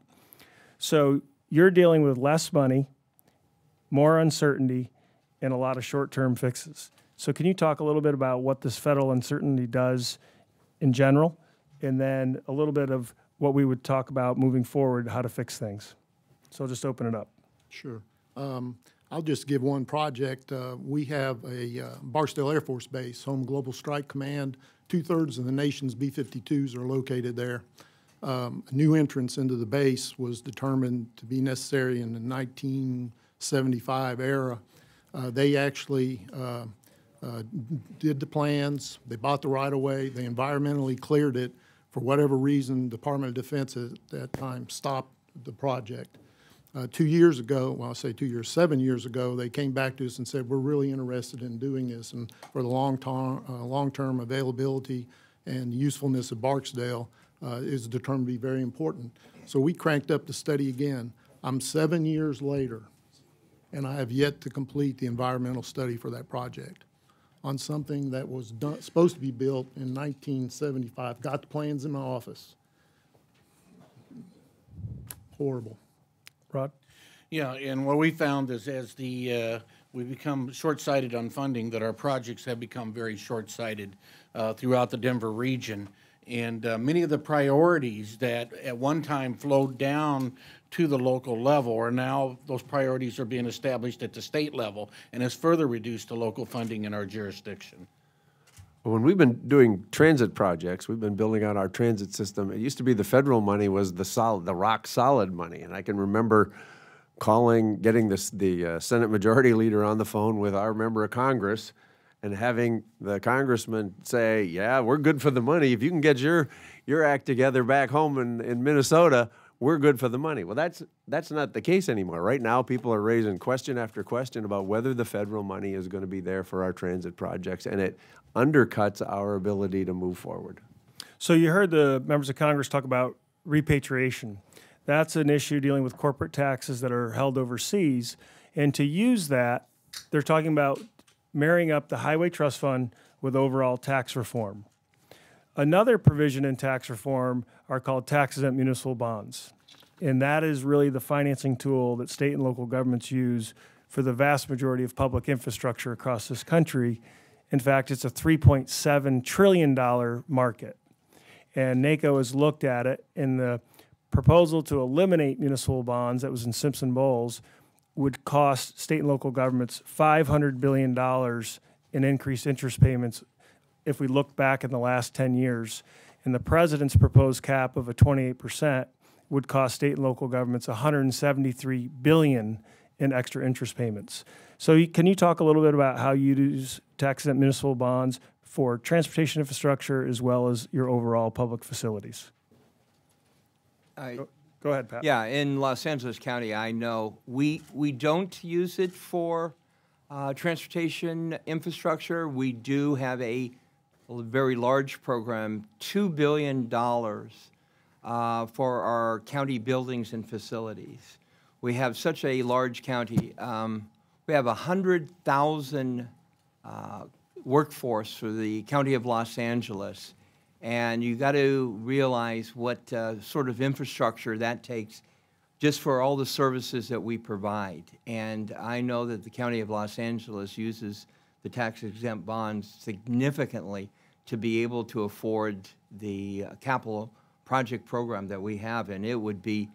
So you're dealing with less money, more uncertainty, and a lot of short-term fixes. So can you talk a little bit about what this federal uncertainty does in general, and then a little bit of what we would talk about moving forward, how to fix things? So I'll just open it up. Sure. I'll just give one project. We have a Barstow Air Force Base, Home Global Strike Command. 2/3 of the nation's B-52s are located there. A new entrance into the base was determined to be necessary in the 1975 era. They actually did the plans, they bought the right-of-way, they environmentally cleared it. For whatever reason, Department of Defense at that time stopped the project. 2 years ago, well, I say 2 years, 7 years ago, they came back to us and said, we're really interested in doing this, and for the long-term availability and usefulness of Barksdale is determined to be very important. So we cranked up the study again. I'm 7 years later, and I have yet to complete the environmental study for that project on something that was supposed to be built in 1975. Got the plans in my office. Horrible. Rod? Yeah, and what we found is as we become short-sighted on funding, that our projects have become very short-sighted throughout the Denver region. And many of the priorities that at one time flowed down to the local level are now, those priorities are being established at the state level and has further reduced the local funding in our jurisdiction. When we've been doing transit projects, we've been building out our transit system. It used to be the federal money was the rock solid money. And I can remember getting the Senate Majority Leader on the phone with our member of Congress and having the congressman say, yeah, we're good for the money. If you can get your act together back home in Minnesota, we're good for the money. Well, that's not the case anymore. Right now, people are raising question after question about whether the federal money is going to be there for our transit projects, and it undercuts our ability to move forward. So you heard the members of Congress talk about repatriation. That's an issue dealing with corporate taxes that are held overseas. And to use that, they're talking about marrying up the Highway Trust Fund with overall tax reform. Another provision in tax reform are called tax-exempt municipal bonds. And that is really the financing tool that state and local governments use for the vast majority of public infrastructure across this country. In fact, it's a $3.7 trillion market. And NACo has looked at it, and the proposal to eliminate municipal bonds that was in Simpson-Bowles would cost state and local governments $500 billion in increased interest payments if we look back in the last 10 years. And the president's proposed cap of a 28% would cost state and local governments $173 billion in extra interest payments. So can you talk a little bit about how you use tax-exempt municipal bonds for transportation infrastructure as well as your overall public facilities? Go ahead, Pat. Yeah, in Los Angeles County, I know we don't use it for transportation infrastructure. We do have a very large program, $2 billion for our county buildings and facilities. We have such a large county. We have 100,000 workforce for the county of Los Angeles. And you got to realize what sort of infrastructure that takes just for all the services that we provide. And I know that the county of Los Angeles uses the tax-exempt bonds significantly to be able to afford the capital project program that we have. And it would be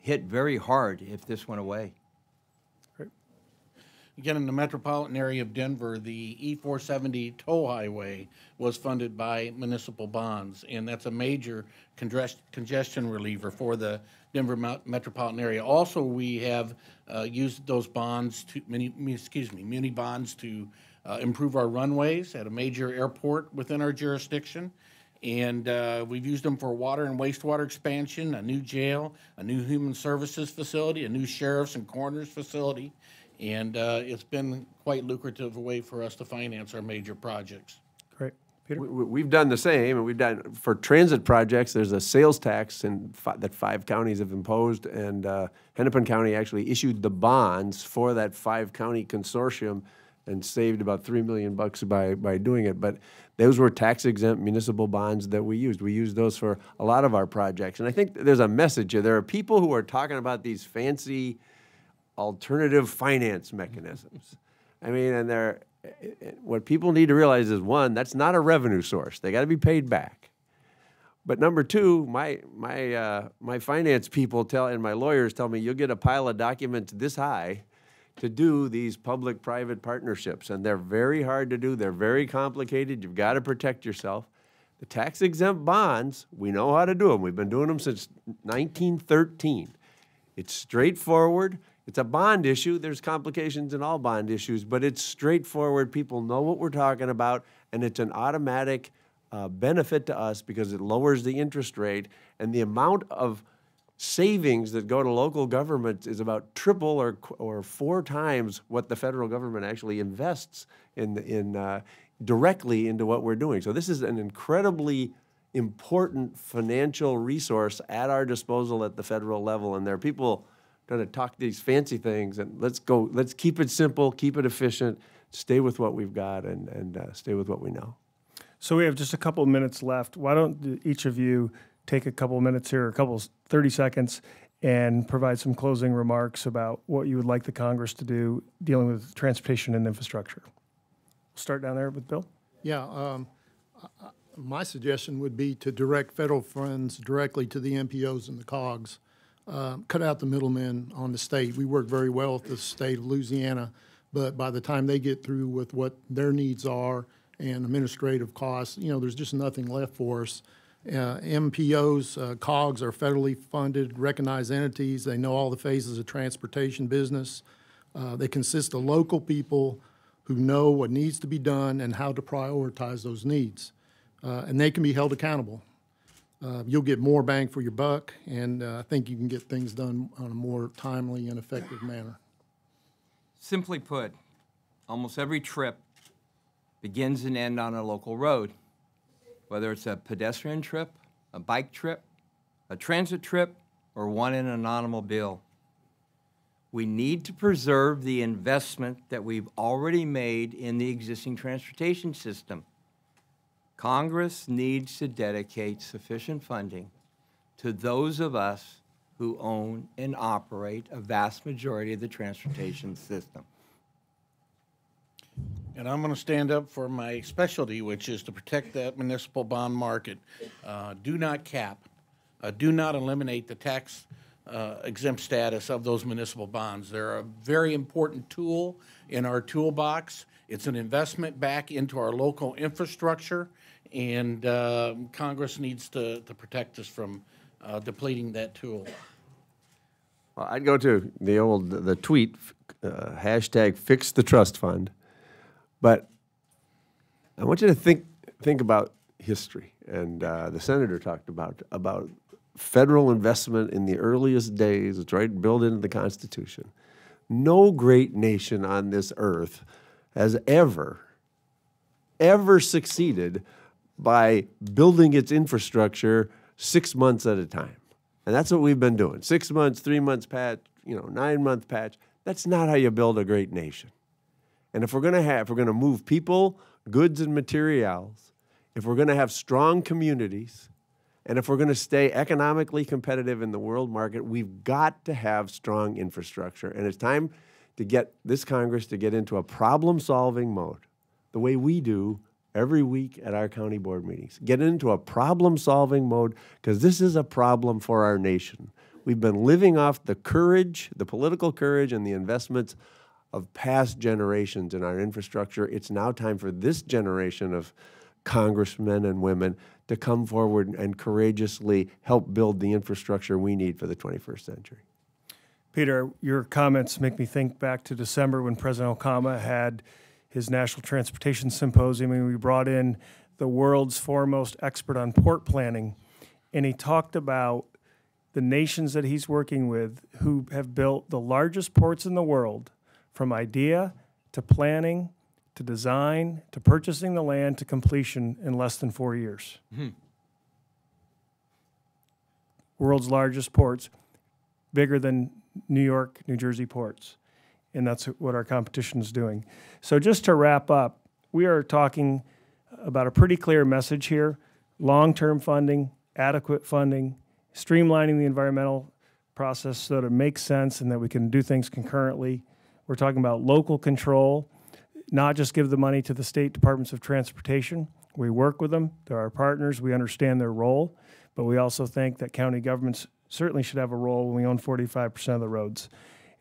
hit very hard if this went away. Again, in the metropolitan area of Denver, the E-470 toll highway was funded by municipal bonds, and that's a major congestion reliever for the Denver metropolitan area. Also, we have used those bonds to, muni bonds to improve our runways at a major airport within our jurisdiction. And we've used them for water and wastewater expansion, a new jail, a new human services facility, a new sheriff's and coroner's facility. And it's been quite lucrative a way for us to finance our major projects. Great. Peter? We've done the same, and we've done, for transit projects, there's a sales tax that 5 counties have imposed, and Hennepin County actually issued the bonds for that 5-county consortium and saved about $3 million by doing it. But those were tax-exempt municipal bonds that we used. We used those for a lot of our projects. And I think there's a message here. There are people who are talking about these fancy alternative finance mechanisms. I mean, and what people need to realize is, one, that's not a revenue source. They got to be paid back. But number two, my finance people and my lawyers tell me you'll get a pile of documents this high to do these public-private partnerships, and they're very hard to do. They're very complicated. You've got to protect yourself. The tax-exempt bonds, we know how to do them. We've been doing them since 1913. It's straightforward. It's a bond issue. There's complications in all bond issues, but it's straightforward. People know what we're talking about, and it's an automatic benefit to us because it lowers the interest rate, and the amount of savings that go to local governments is about triple or 4 times what the federal government actually invests in directly into what we're doing. So this is an incredibly important financial resource at our disposal at the federal level, and there are people trying to talk these fancy things, and let's keep it simple, keep it efficient, stay with what we've got, and stay with what we know. So we have just a couple of minutes left. Why don't each of you take a couple of minutes here, 30 seconds, and provide some closing remarks about what you would like the Congress to do dealing with transportation and infrastructure. We'll start down there with Bill. Yeah, my suggestion would be to direct federal funds directly to the MPOs and the COGs. Cut out the middlemen on the state. We work very well with the state of Louisiana, but by the time they get through with what their needs are and administrative costs, there's just nothing left for us. MPOs, COGs are federally funded, recognized entities. They know all the phases of transportation business. They consist of local people who know what needs to be done and how to prioritize those needs. And they can be held accountable. You'll get more bang for your buck, and I think you can get things done on a more timely and effective manner. Simply put, almost every trip begins and ends on a local road, whether it's a pedestrian trip, a bike trip, a transit trip, or one in an automobile. We need to preserve the investment that we've already made in the existing transportation system. Congress needs to dedicate sufficient funding to those of us who own and operate a vast majority of the transportation system. And I'm going to stand up for my specialty, which is to protect that municipal bond market. Do not cap, do not eliminate the tax exempt status of those municipal bonds. They're a very important tool in our toolbox. It's an investment back into our local infrastructure, and Congress needs to protect us from depleting that tool. Well, I'd go to the tweet, hashtag fix the trust fund. But I want you to think about history, and the senator talked about federal investment in the earliest days. It's right built into the Constitution. No great nation on this earth has ever succeeded by building its infrastructure 6 months at a time, and that's what we've been doing. 6 months, 3 months patch, 9-month patch. That's not how you build a great nation. And if we're going to move people, goods, and materials, if we're going to have strong communities, and if we're going to stay economically competitive in the world market, we've got to have strong infrastructure. And it's time to get this Congress to get into a problem-solving mode, the way we do every week at our county board meetings. Get into a problem-solving mode, because this is a problem for our nation. We've been living off the courage, the political courage, and the investments of past generations in our infrastructure. It's now time for this generation of congressmen and women to come forward and courageously help build the infrastructure we need for the 21st century. Peter, your comments make me think back to December when President Obama had his National Transportation Symposium, and we brought in the world's foremost expert on port planning, and he talked about the nations that he's working with who have built the largest ports in the world, from idea to planning to design to purchasing the land to completion in less than 4 years. Mm-hmm. World's largest ports, bigger than New York, New Jersey ports. And that's what our competition is doing. So just to wrap up, we are talking about a pretty clear message here: long-term funding, adequate funding, streamlining the environmental process so that it makes sense and that we can do things concurrently. We're talking about local control, not just give the money to the state departments of transportation. We work with them. They're our partners. We understand their role. But we also think that county governments certainly should have a role when we own 45% of the roads.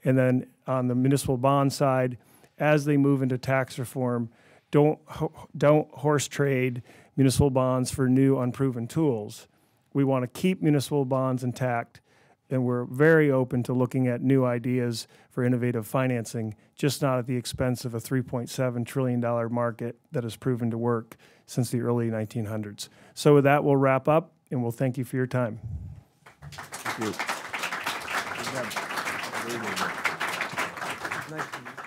And then on the municipal bond side, as they move into tax reform, don't horse trade municipal bonds for new unproven tools. We want to keep municipal bonds intact, and we're very open to looking at new ideas for innovative financing, just not at the expense of a $3.7 trillion market that has proven to work since the early 1900s. So with that, we'll wrap up, and we'll thank you for your time. Thank you.